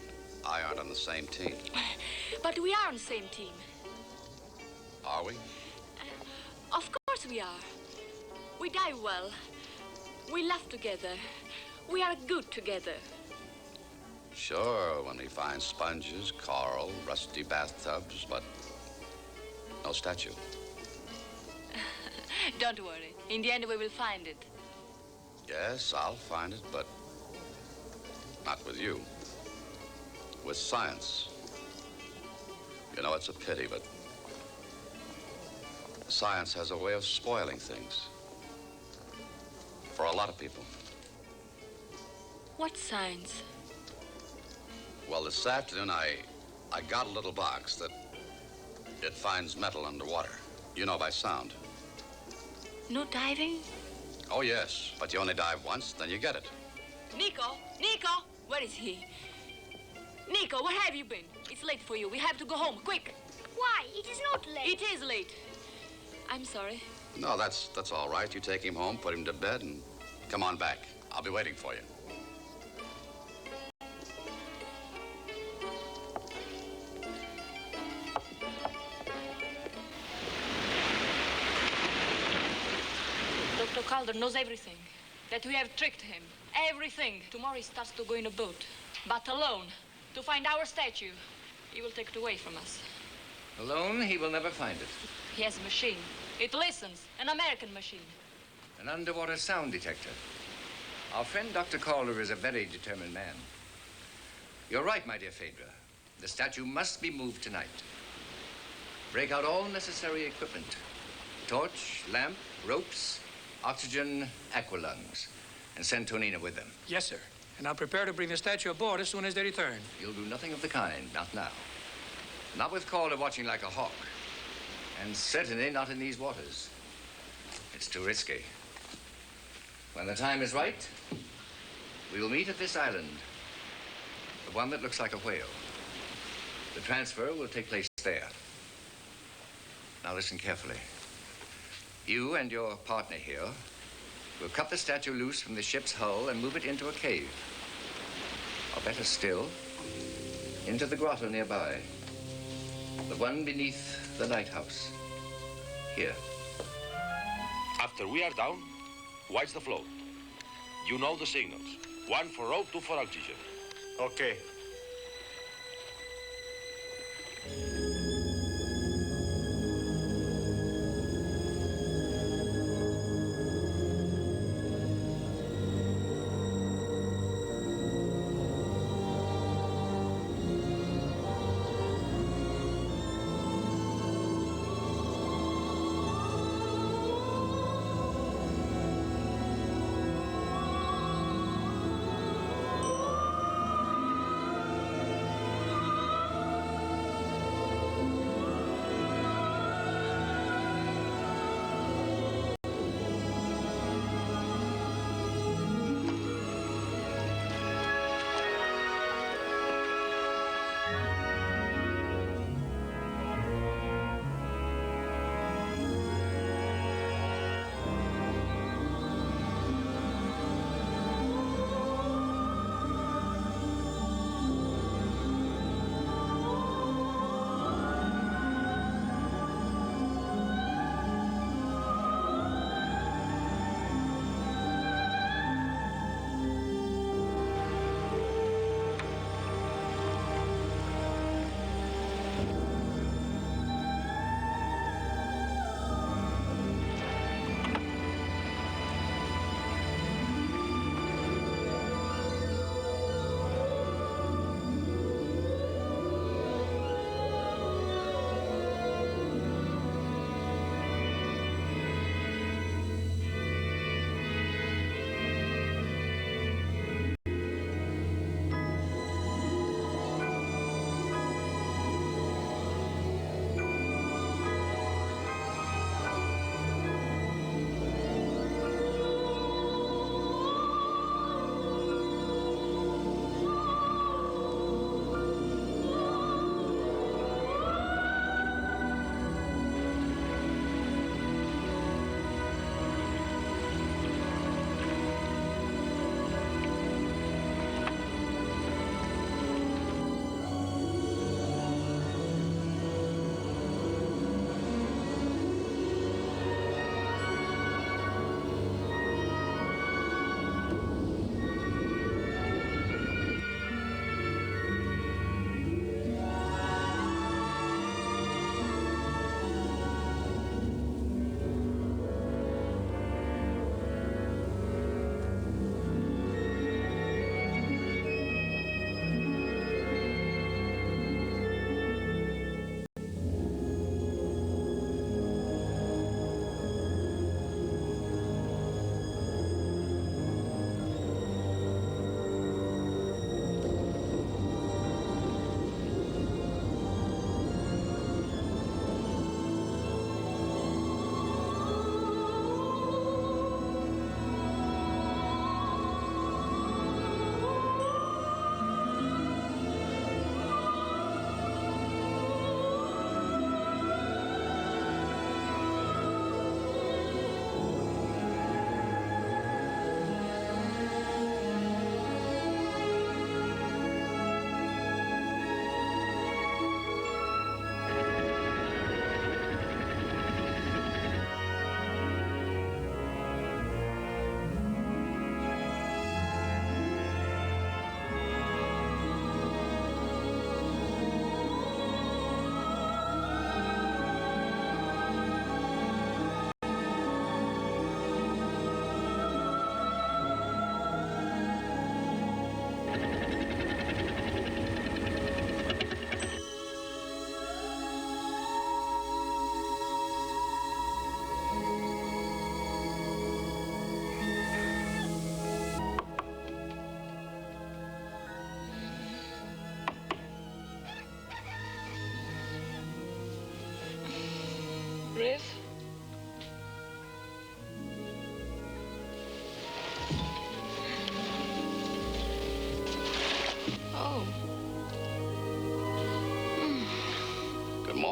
I aren't on the same team. But we are on the same team. Are we? Of course we are. We die well. We laugh together. We are good together. Sure, when we find sponges, coral, rusty bathtubs, but no statue. Don't worry. In the end, we will find it. Yes, I'll find it, but not with you. With science. You know, it's a pity, but science has a way of spoiling things. For a lot of people. What science? Well, this afternoon, I got a little box that it finds metal underwater. You know, by sound. No diving? Oh, yes, but you only dive once, then you get it. Nico! Nico! Where is he? Nico, where have you been? It's late for you. We have to go home, quick. Why? It is not late. It is late. I'm sorry. No, that's all right. You take him home, put him to bed, and come on back. I'll be waiting for you. Dr. Calder knows everything. That we have tricked him. Everything. Tomorrow he starts to go in a boat. But alone. To find our statue. He will take it away from us. Alone, he will never find it. He has a machine. It listens. An American machine. An underwater sound detector. Our friend Dr. Calder is a very determined man. You're right, my dear Phaedra. The statue must be moved tonight. Break out all necessary equipment. Torch, lamp, ropes, oxygen, aqualungs. And send Tonina with them. Yes, sir. And I'll prepare to bring the statue aboard as soon as they return. You'll do nothing of the kind, not now. Not with Calder watching like a hawk. And certainly not in these waters. It's too risky. When the time is right, we will meet at this island. The one that looks like a whale. The transfer will take place there. Now listen carefully. You and your partner here will cut the statue loose from the ship's hull and move it into a cave. Or better still, into the grotto nearby. The one beneath the lighthouse. Here. After we are down, watch the float. You know the signals. 1 for rope, 2 for oxygen. Okay.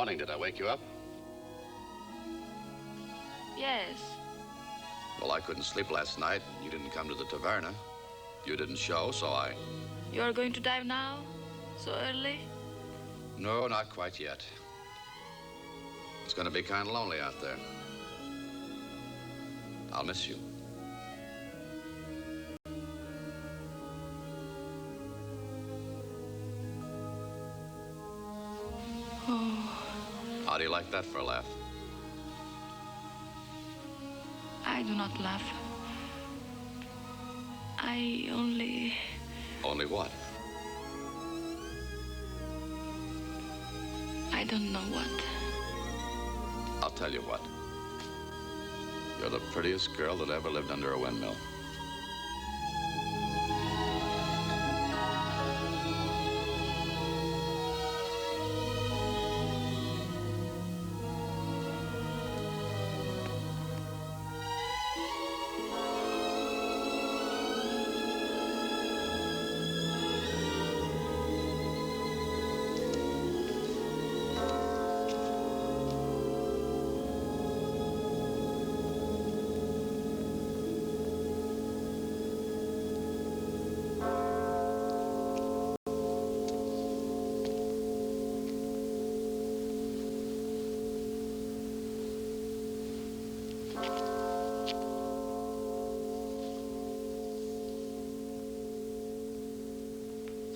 Morning, did I wake you up? Yes. Well, I couldn't sleep last night. You didn't come to the taverna. You didn't show, so I... You are going to dive now? So early? No, not quite yet. It's going to be kind of lonely out there. I'll miss you. Oh, How do you like that for a laugh? I do not laugh. I only... Only what? I don't know what. I'll tell you what. You're the prettiest girl that ever lived under a windmill.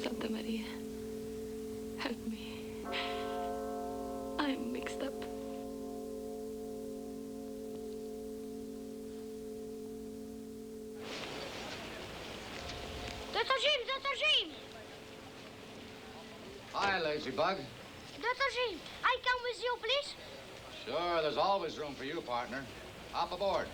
Santa Maria, help me. I'm mixed up. Dr. Jim, Dr. Jim! Hi, Ladybug. Dr. Jim, I come with you, please? Sure, there's always room for you, partner. Hop aboard.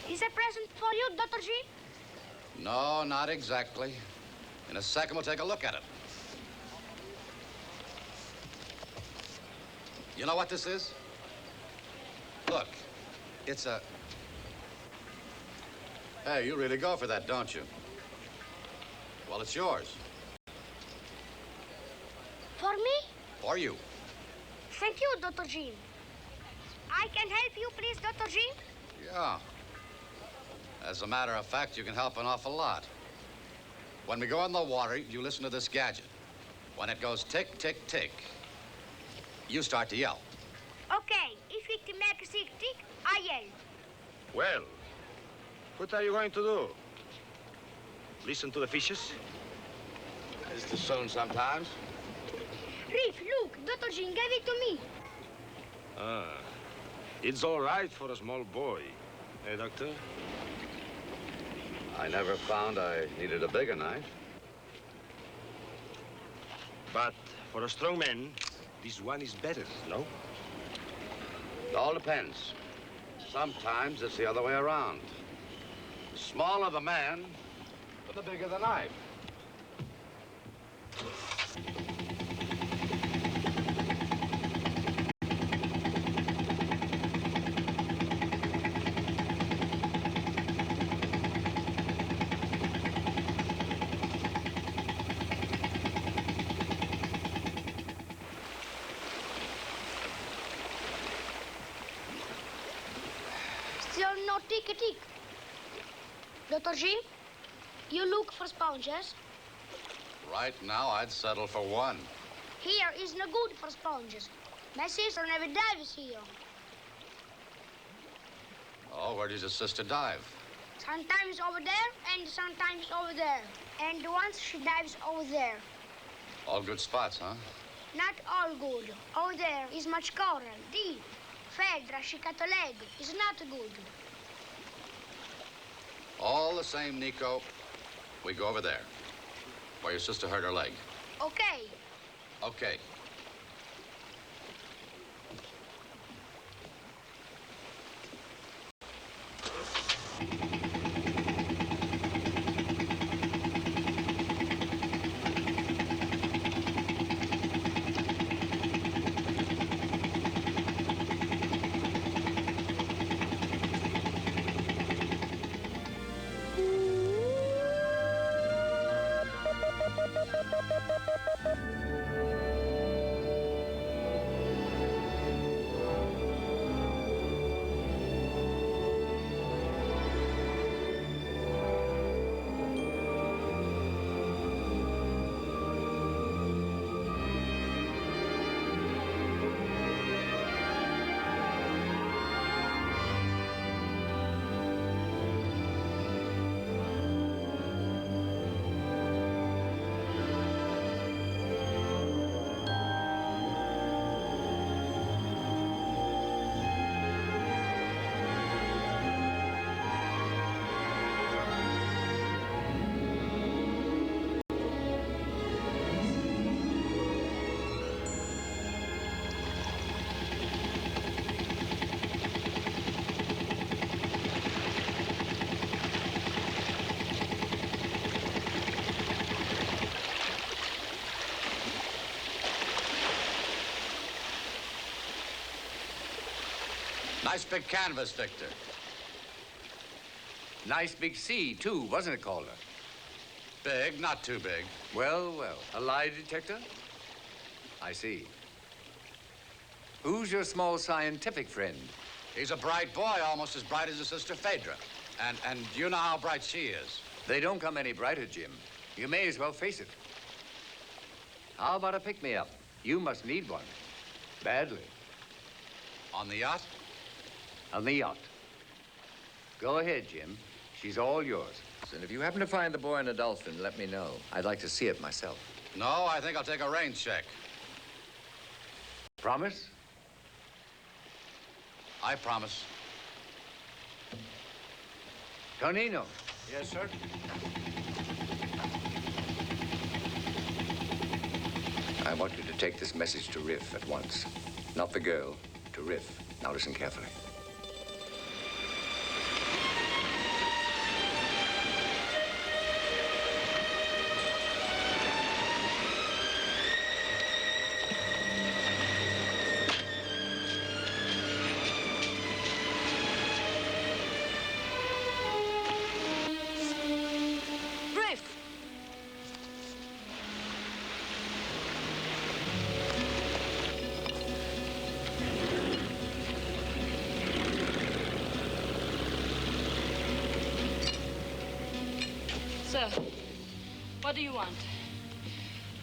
Is a present for you, Dr. Jim? No, not exactly. In a second, we'll take a look at it. You know what this is? Look, it's a... Hey, you really go for that, don't you? Well, it's yours. For me? For you. Thank you, Dr. Jim. I can help you, please, Dr. Jim? Yeah. As a matter of fact, you can help an awful lot. When we go in the water, you listen to this gadget. When it goes tick, tick, tick, you start to yell. Okay, if it makes a tick, I yell. Well, what are you going to do? Listen to the fishes? It's too soon sometimes. Reef, look, Dr. Jim gave it to me. Ah, it's all right for a small boy. Eh, Doctor? I never found I needed a bigger knife. But for a strong man, this one is better, no? It all depends. Sometimes it's the other way around. The smaller the man, the bigger the knife. Still no tick-a-tick. Dr. Jim, you look for sponges. Right now, I'd settle for one. Here is no good for sponges. My sister never dives here. Oh, where does your sister dive? Sometimes over there and sometimes over there. And once she dives over there. All good spots, huh? Not all good. Over there is much coral, deep. Fedra, shikato leg is not good. All the same, Nico, we go over there, where your sister hurt her leg. Okay. Okay. Nice big canvas, Victor. Nice big sea, too, wasn't it, Calder? Big, not too big. Well, well. A lie detector? I see. Who's your small scientific friend? He's a bright boy, almost as bright as his sister Phaedra. And you know how bright she is. They don't come any brighter, Jim. You may as well face it. How about a pick-me-up? You must need one. Badly. On the yacht? On the yacht. Go ahead, Jim. She's all yours. And if you happen to find the boy in a Dolphin, let me know. I'd like to see it myself. No, I think I'll take a rain check. Promise? I promise. Tonino. Yes, sir. I want you to take this message to Riff at once. Not the girl, to Riff. Now listen carefully. Riff! Sir, what do you want?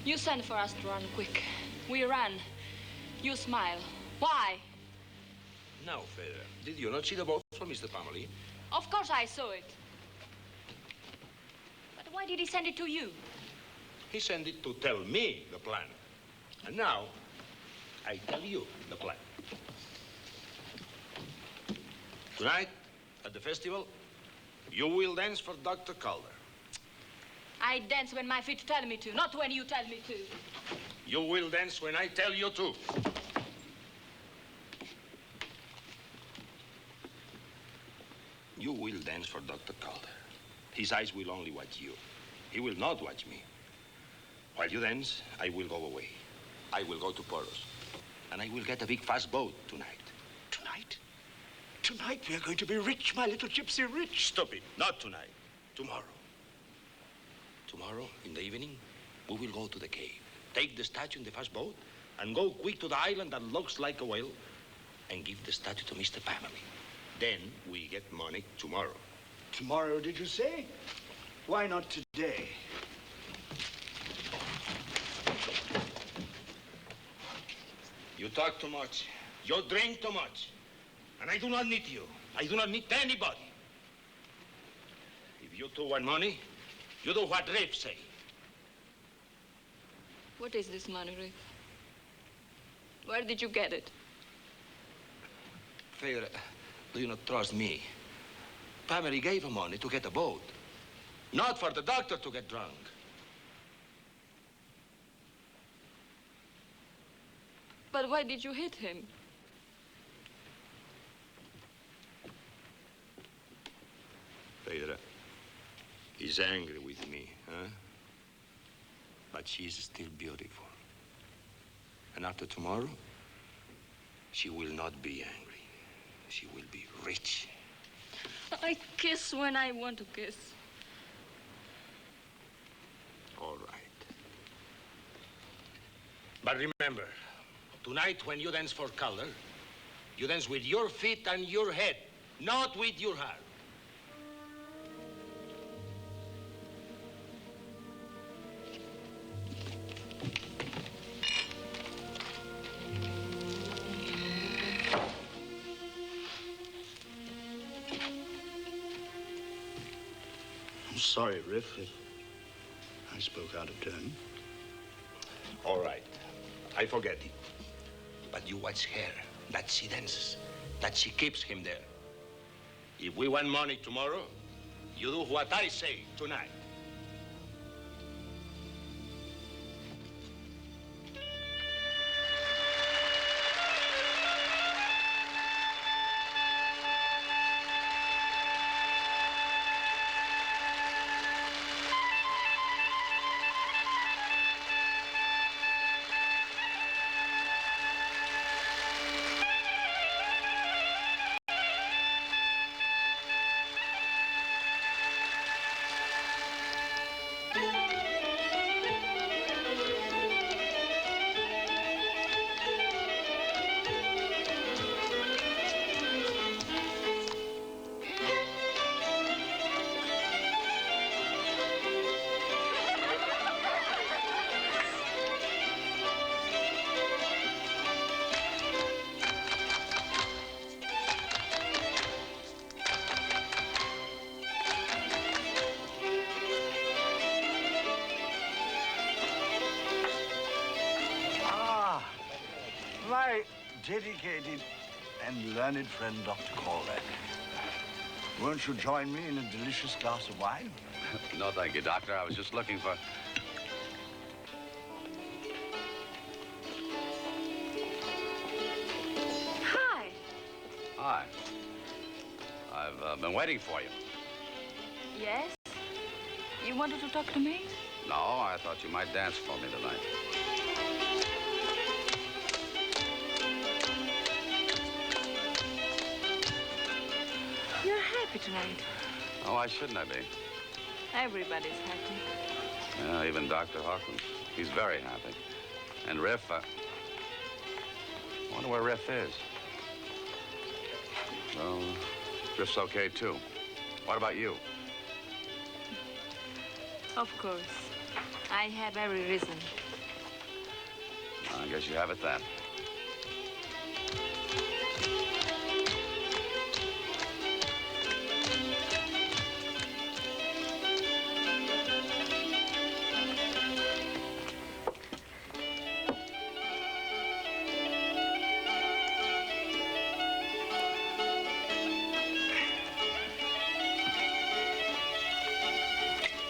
You sent for us to run quick. We ran. You smile. Why? Now, Phaedra, did you not see the boat from Mr. Pamely? Of course I saw it. But why did he send it to you? He sent it to tell me the plan. And now, I tell you the plan. Tonight, at the festival, you will dance for Dr. Calder. I dance when my feet tell me to, not when you tell me to. You will dance when I tell you to. You will dance for Dr. Calder. His eyes will only watch you. He will not watch me. While you dance, I will go away. I will go to Poros. And I will get a big fast boat tonight. Tonight? Tonight we are going to be rich, my little gypsy, rich. Stupid. Not tonight. Tomorrow. Tomorrow, in the evening, we will go to the cave. Take the statue in the fast boat and go quick to the island that looks like a whale and give the statue to Mr. Pamely. Then we get money tomorrow. Tomorrow, did you say? Why not today? You talk too much. You drink too much. And I do not need you. I do not need anybody. If you two want money, you do what Rafe say. What is this money, Riff? Where did you get it? Phaedra, do you not trust me? Pamely gave him money to get a boat. Not for the doctor to get drunk. But why did you hit him? Phaedra, he's angry with me, huh? But she's still beautiful. And after tomorrow, she will not be angry. She will be rich. I kiss when I want to kiss. All right. But remember, tonight when you dance for color, you dance with your feet and your head, not with your heart. I'm sorry, Riff, if I spoke out of turn. All right. I forget it. But you watch her, that she dances, that she keeps him there. If we want money tomorrow, you do what I say tonight. dedicated and learned friend, Dr. Cormack. Won't you join me in a delicious glass of wine? No, thank you, Doctor. I was just looking for... Hi. Hi. I've been waiting for you. Yes? You wanted to talk to me? No, I thought you might dance for me tonight. You're happy tonight. Oh, why shouldn't I be? Everybody's happy. Yeah, even Dr. Hawkins. He's very happy. And Riff, I wonder where Riff is. Well, Riff's okay, too. What about you? Of course. I have every reason. I guess you have it then.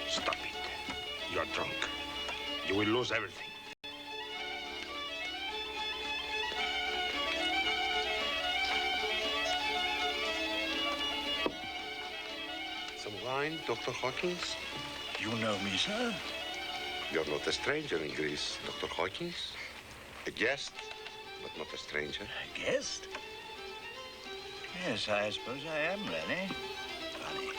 Stop it. You're drunk. You will lose everything. Some wine, Dr. Hawkins? You know me, sir? You're not a stranger in Greece, Dr. Hawkins. A guest, but not a stranger. A guest? Yes, I suppose I am, really. Funny.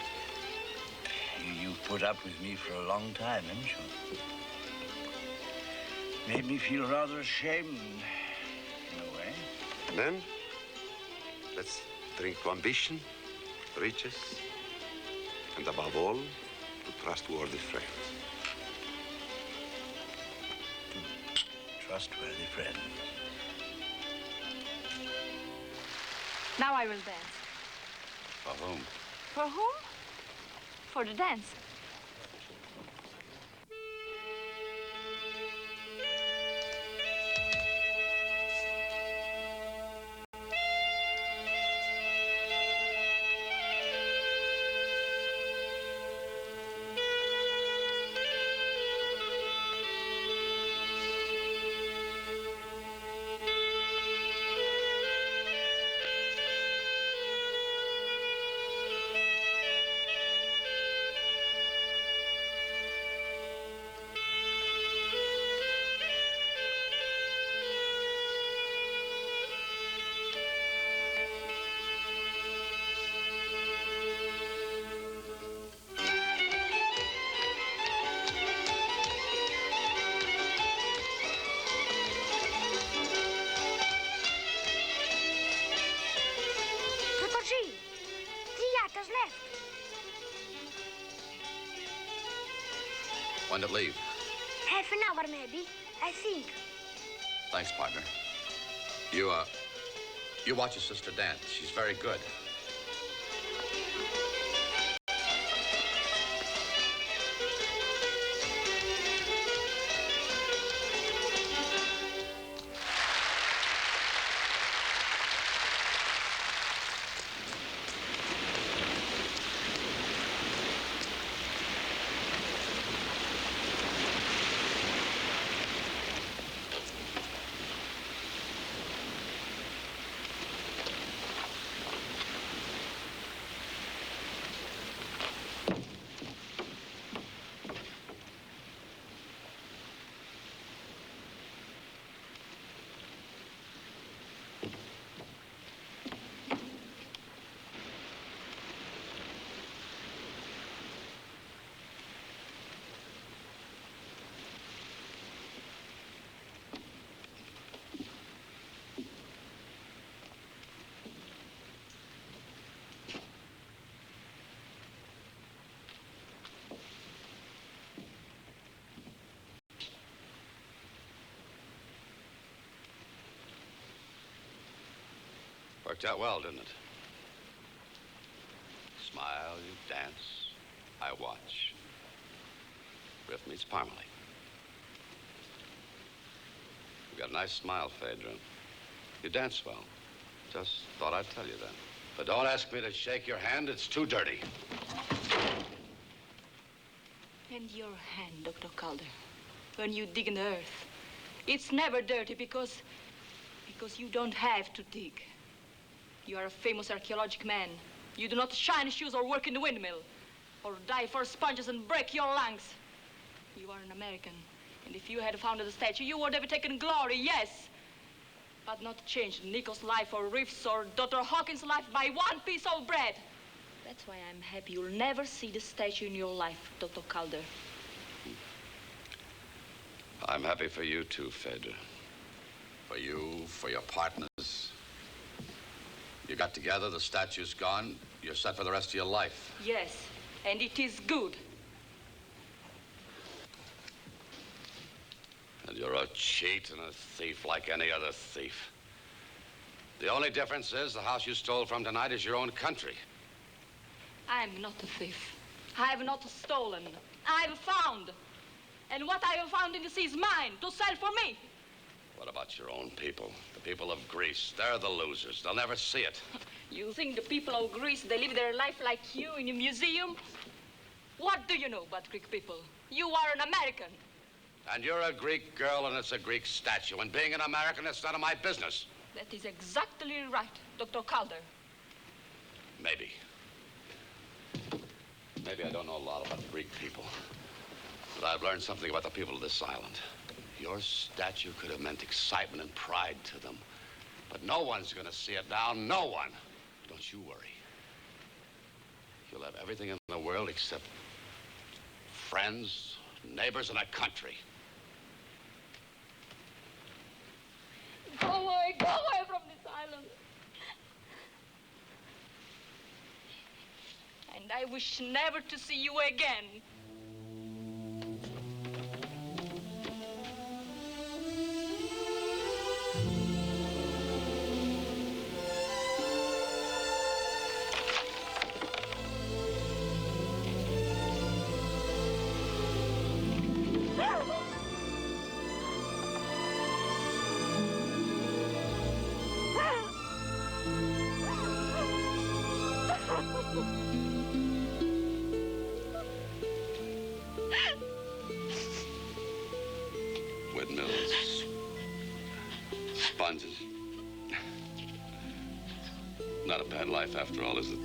You've put up with me for a long time, haven't you? Made me feel rather ashamed, in a way. Then, let's drink to ambition, riches, and above all, to trustworthy friends. Trustworthy friends. Now I will dance. For whom? For whom? For the dance. When did it leave? Half an hour, maybe. I think. Thanks, partner. You watch your sister dance. She's very good. Worked out well, didn't it? Smile, you dance, I watch. Riff meets Parmalee. You got a nice smile, Phaedra. You dance well. Just thought I'd tell you that. But don't ask me to shake your hand. It's too dirty. And your hand, Dr. Calder, when you dig in the earth. It's never dirty because you don't have to dig. You are a famous archaeologic man. You do not shine shoes or work in the windmill or dive for sponges and break your lungs. You are an American. And if you had founded the statue, you would have taken glory, yes. But not changed Nico's life or Riff's or Dr. Hawkins' life by one piece of bread. That's why I'm happy you'll never see the statue in your life, Dr. Calder. I'm happy for you too, Phaedra. For you, for your partners. You got together, the statue's gone. You're set for the rest of your life. Yes, and it is good. And you're a cheat and a thief like any other thief. The only difference is the house you stole from tonight is your own country. I'm not a thief. I have not stolen. I've found. And what I have found in the sea is mine to sell for me. What about your own people? The people of Greece. They're the losers. They'll never see it. You think the people of Greece, they live their life like you in a museum? What do you know about Greek people? You are an American. And you're a Greek girl, and it's a Greek statue. And being an American, it's none of my business. That is exactly right, Dr. Calder. Maybe. Maybe I don't know a lot about Greek people. But I've learned something about the people of this island. Your statue could have meant excitement and pride to them. But no one's going to see it now. No one. Don't you worry. You'll have everything in the world except friends, neighbors, and a country. Go away from this island. And I wish never to see you again. Windmills, sponges. Not a bad life after all, is it?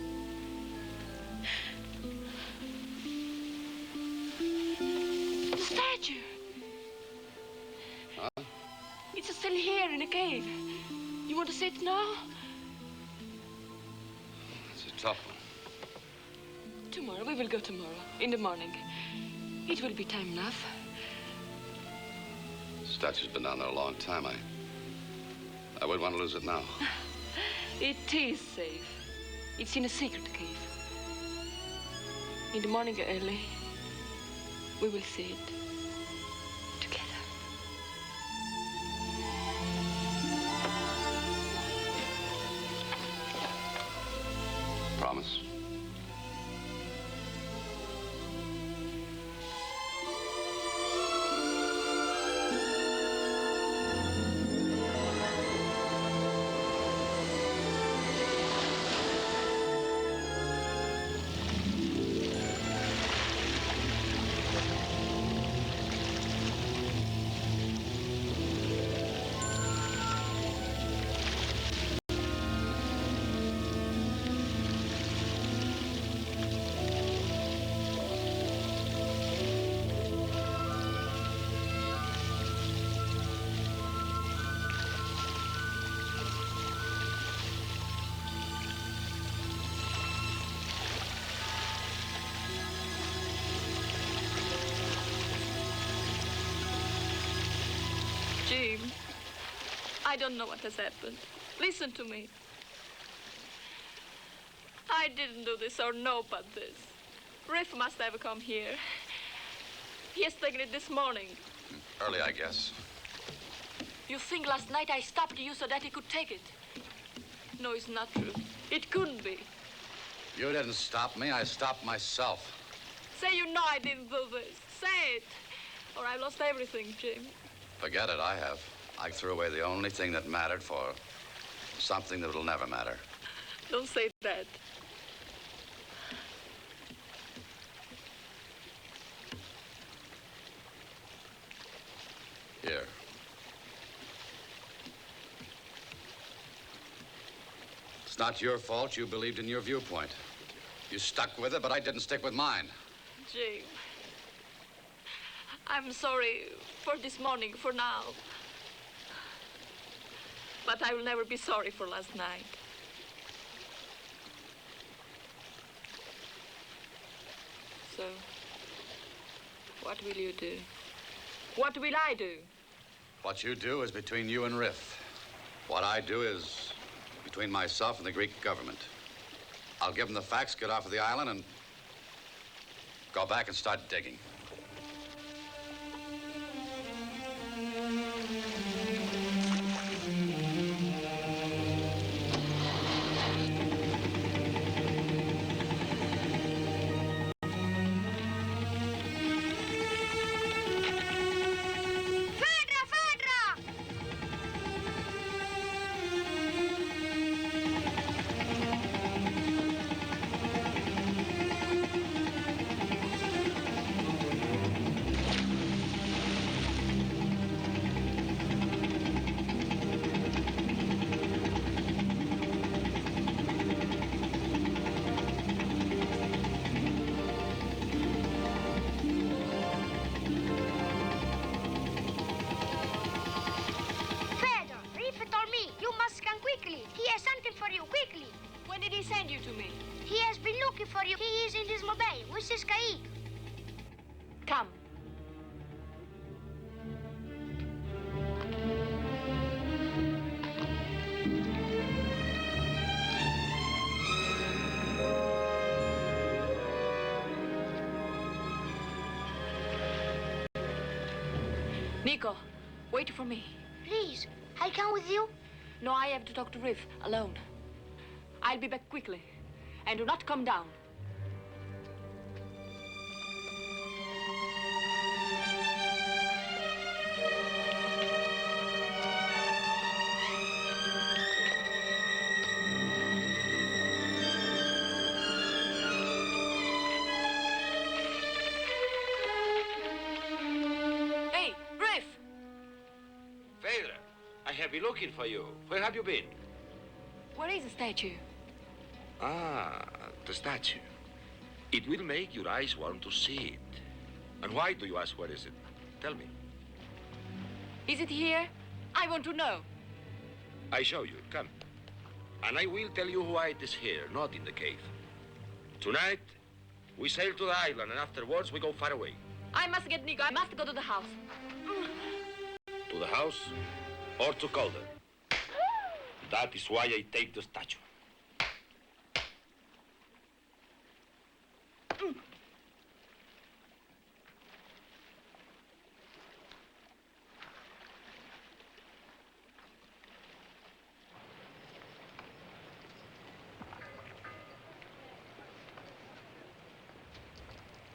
The statue. Huh? It's still here in the cave. You want to see it now? It's a tough one. Tomorrow. We will go tomorrow, in the morning. It will be time enough. The statue's been down there a long time. I wouldn't want to lose it now. It is safe. It's in a secret cave. In the morning early, we will see it together. Promise? Jim, I don't know what has happened. Listen to me. I didn't do this or know about this. Riff must have come here. He has taken it this morning. Early, I guess. You think last night I stopped you so that he could take it? No, it's not true. It couldn't be. You didn't stop me. I stopped myself. Say you know I didn't do this. Say it. Or I've lost everything, Jim. Forget it, I have. I threw away the only thing that mattered for Something that will never matter. Don't say that. Here. It's not your fault. You believed in your viewpoint. You stuck with it, but I didn't stick with mine. Jim, I'm sorry for this morning, for now. But I will never be sorry for last night. So, what will you do? What will I do? What you do is between you and Riff. What I do is between myself and the Greek government. I'll give them the facts, get off of the island, and go back and start digging. Send you to me. He has been looking for you. He is in his mobile with his Skype. Come. Nico, wait for me. Please, I come with you. No, I have to talk to Riff alone. I'll be back quickly. And do not come down. Hey, Riff! Phaedra, I have been looking for you. Where have you been? Where is the statue? Ah, the statue. It will make your eyes want to see it. And why do you ask where is it? Tell me. Is it here? I want to know. I show you. Come. And I will tell you why it is here, not in the cave. Tonight, we sail to the island, and afterwards we go far away. I must get Nico. I must go to the house. To the house or to Calder. That is why I take the statue.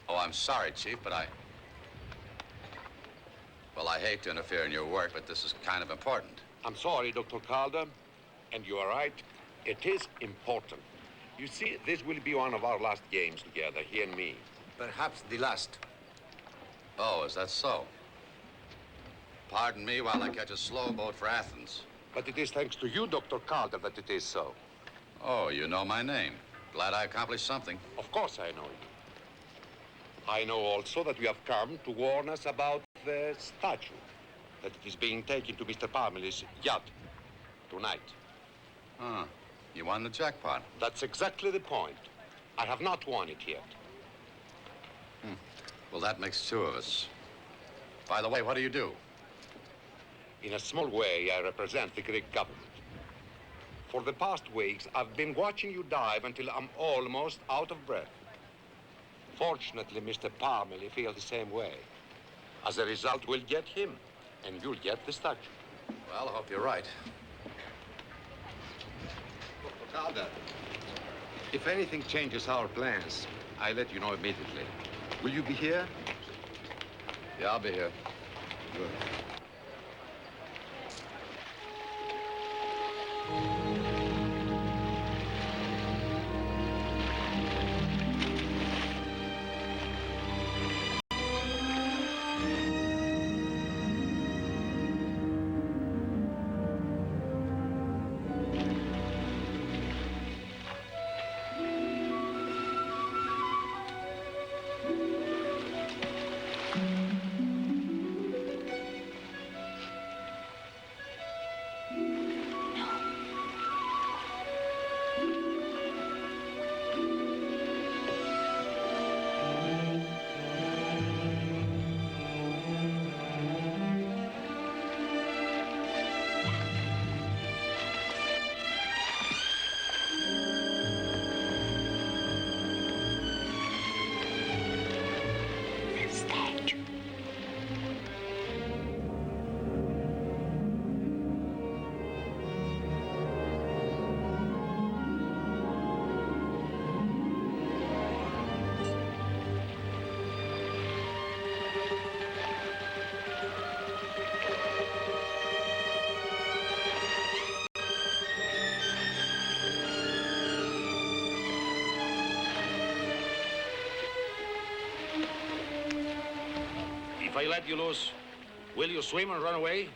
Oh, I'm sorry, Chief, but well, I hate to interfere in your work, but this is kind of important. I'm sorry, Dr. Calder, and you are right. It is important. You see, this will be one of our last games together, he and me. Perhaps the last. Oh, is that so? Pardon me while I catch a slow boat for Athens. But it is thanks to you, Dr. Calder, that it is so. Oh, you know my name. Glad I accomplished something. Of course I know you. I know also that you have come to warn us about the statue, that it is being taken to Mr. Parmely's yacht tonight. Huh. You won the jackpot. That's exactly the point. I have not won it yet. Well, that makes two of us. By the way, what do you do? In a small way, I represent the Greek government. For the past weeks, I've been watching you dive until I'm almost out of breath. Fortunately, Mr. Parmely feels the same way. As a result, we'll get him, and you'll get the statue. Well, I hope you're right. Dr. Calder, if anything changes our plans, I'll let you know immediately. Will you be here? Yeah, I'll be here. Good. I let you loose, will you swim and run away?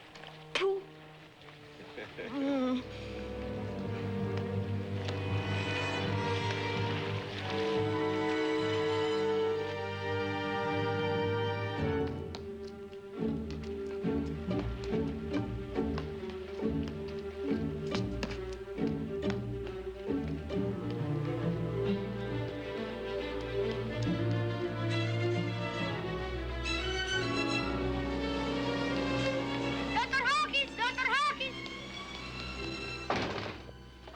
Dr. Hawkins! Dr. Hawkins!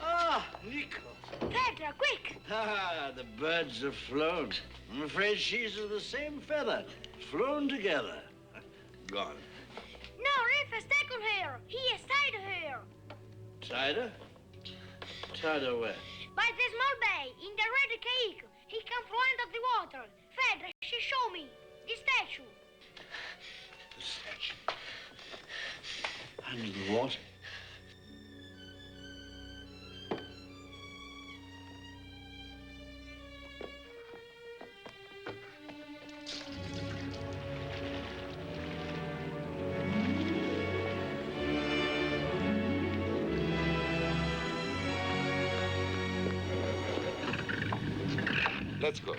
Ah, Nico. Phaedra, quick! Ah, the birds have flown. I'm afraid she's of the same feather. Flown together. Gone. No, Riff has taken her. He has tied her. Tied her? Tied her where? By the small bay, in the red cake. He come fluent of the water. Phaedra, she show me. The statue. The statue. Under the water. Let's go.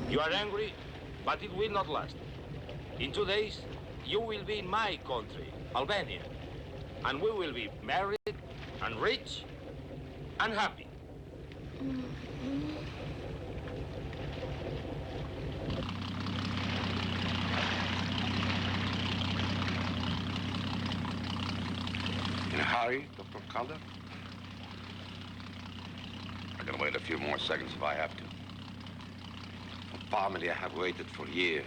You are angry, but it will not last. In 2 days, you will be in my country, Albania, and we will be married and rich and happy. In a hurry, Dr. Calder? I can wait a few more seconds if I have to. For family, I have waited for years.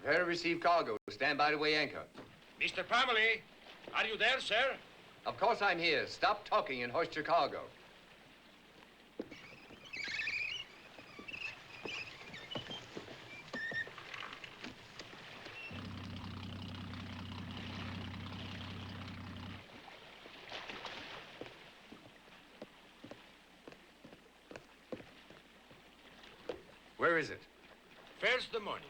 Prepare to receive cargo. Stand by to weigh anchor. Mr. Pamely, are you there, sir? Of course I'm here. Stop talking and hoist your cargo. Where is it? First the money.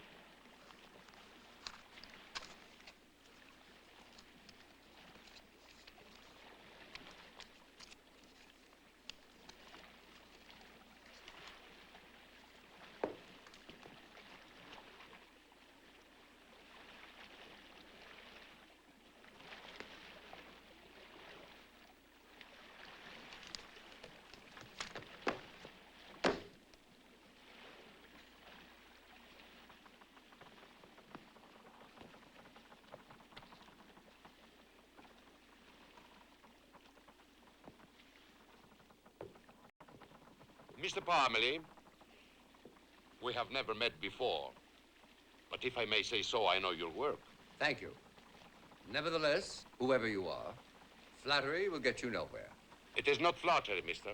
Mr. Parmalee, we have never met before. But if I may say so, I know your work. Thank you. Nevertheless, whoever you are, flattery will get you nowhere. It is not flattery, mister.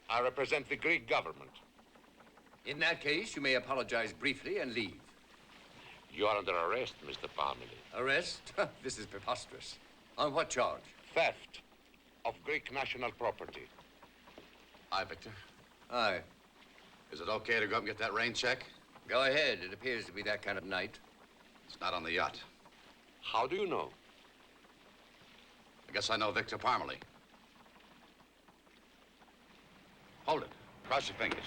I represent the Greek government. In that case, you may apologize briefly and leave. You are under arrest, Mr. Parmalee. Arrest? This is preposterous. On what charge? Theft of Greek national property. Hi, Victor. Aye. Is it okay to go up and get that rain check? Go ahead. It appears to be that kind of night. It's not on the yacht. How do you know? I guess I know Victor Parmalee. Hold it. Cross your fingers.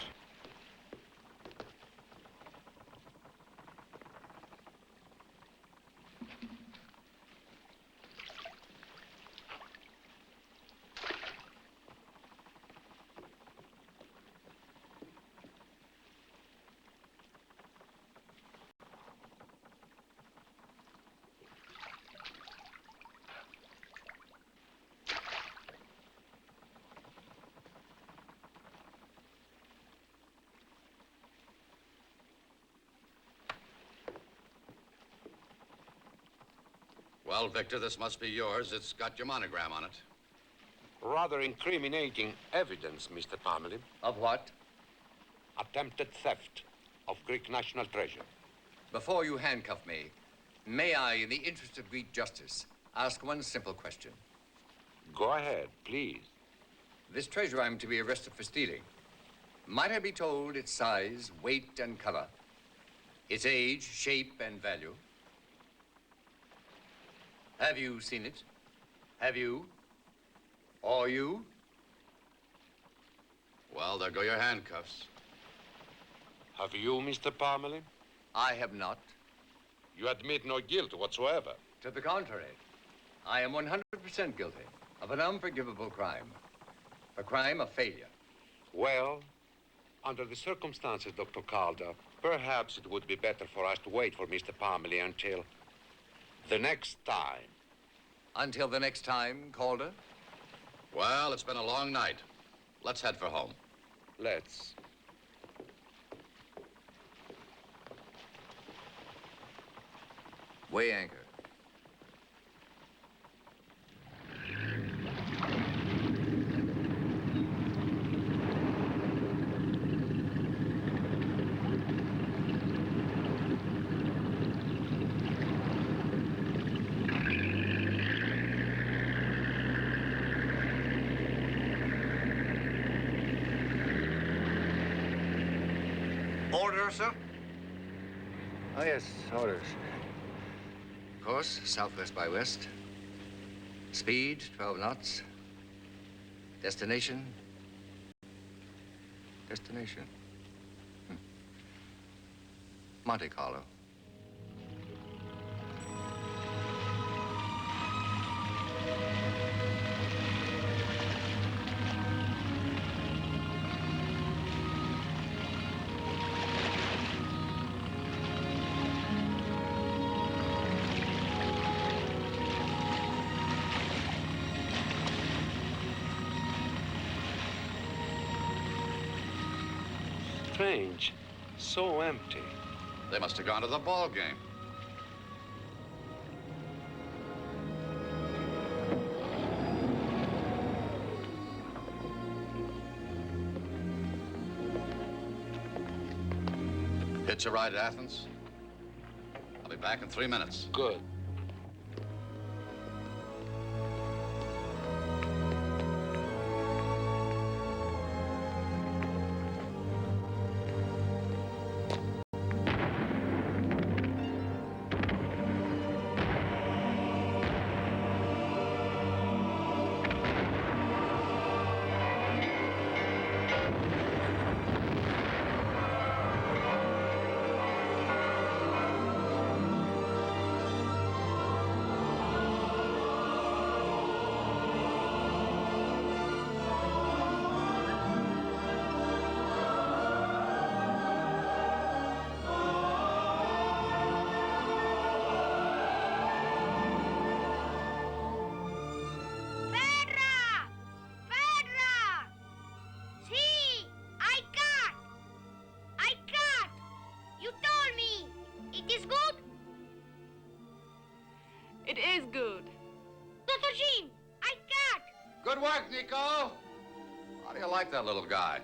Well, Victor, this must be yours. It's got your monogram on it. Rather incriminating evidence, Mr. Parmalee. Of what? Attempted theft of Greek national treasure. Before you handcuff me, may I, in the interest of Greek justice, ask one simple question? Go ahead, please. This treasure I'm to be arrested for stealing, might I be told its size, weight, and color, its age, shape, and value? Have you seen it? Have you? Or you? Well, there go your handcuffs. Have you, Mr. Parmalee? I have not. You admit no guilt whatsoever. To the contrary, I am 100% guilty of an unforgivable crime. A crime of failure. Well, under the circumstances, Dr. Calder, perhaps it would be better for us to wait for Mr. Parmalee until the next time. Until the next time, Calder? Well, it's been a long night. Let's head for home. Let's. Weigh anchor. Order, sir? Oh, yes, orders. Course, southwest by west. Speed, 12 knots. Destination? Destination. Monte Carlo. Strange. So empty. They must have gone to the ball game. Hitch a ride to Athens? I'll be back in 3 minutes. Good. It is good. Dr. Jean, I got. Good work, Nico. How do you like that little guy?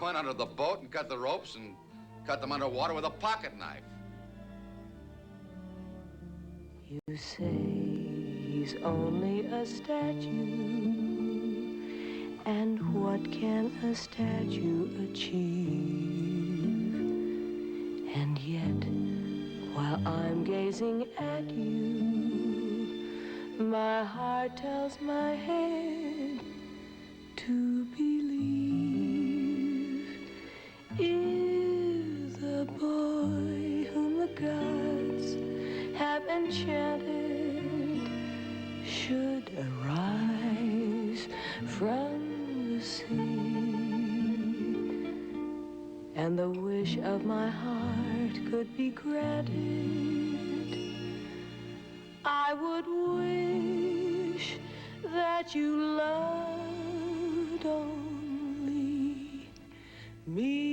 Went under the boat and cut the ropes and cut them underwater with a pocket knife. You say he's only a statue, and what can a statue achieve? And yet, while I'm gazing at you. My heart tells my head to believe if the boy whom the gods have enchanted should arise from the sea, and the wish of my heart could be granted, I would wish that you loved only me.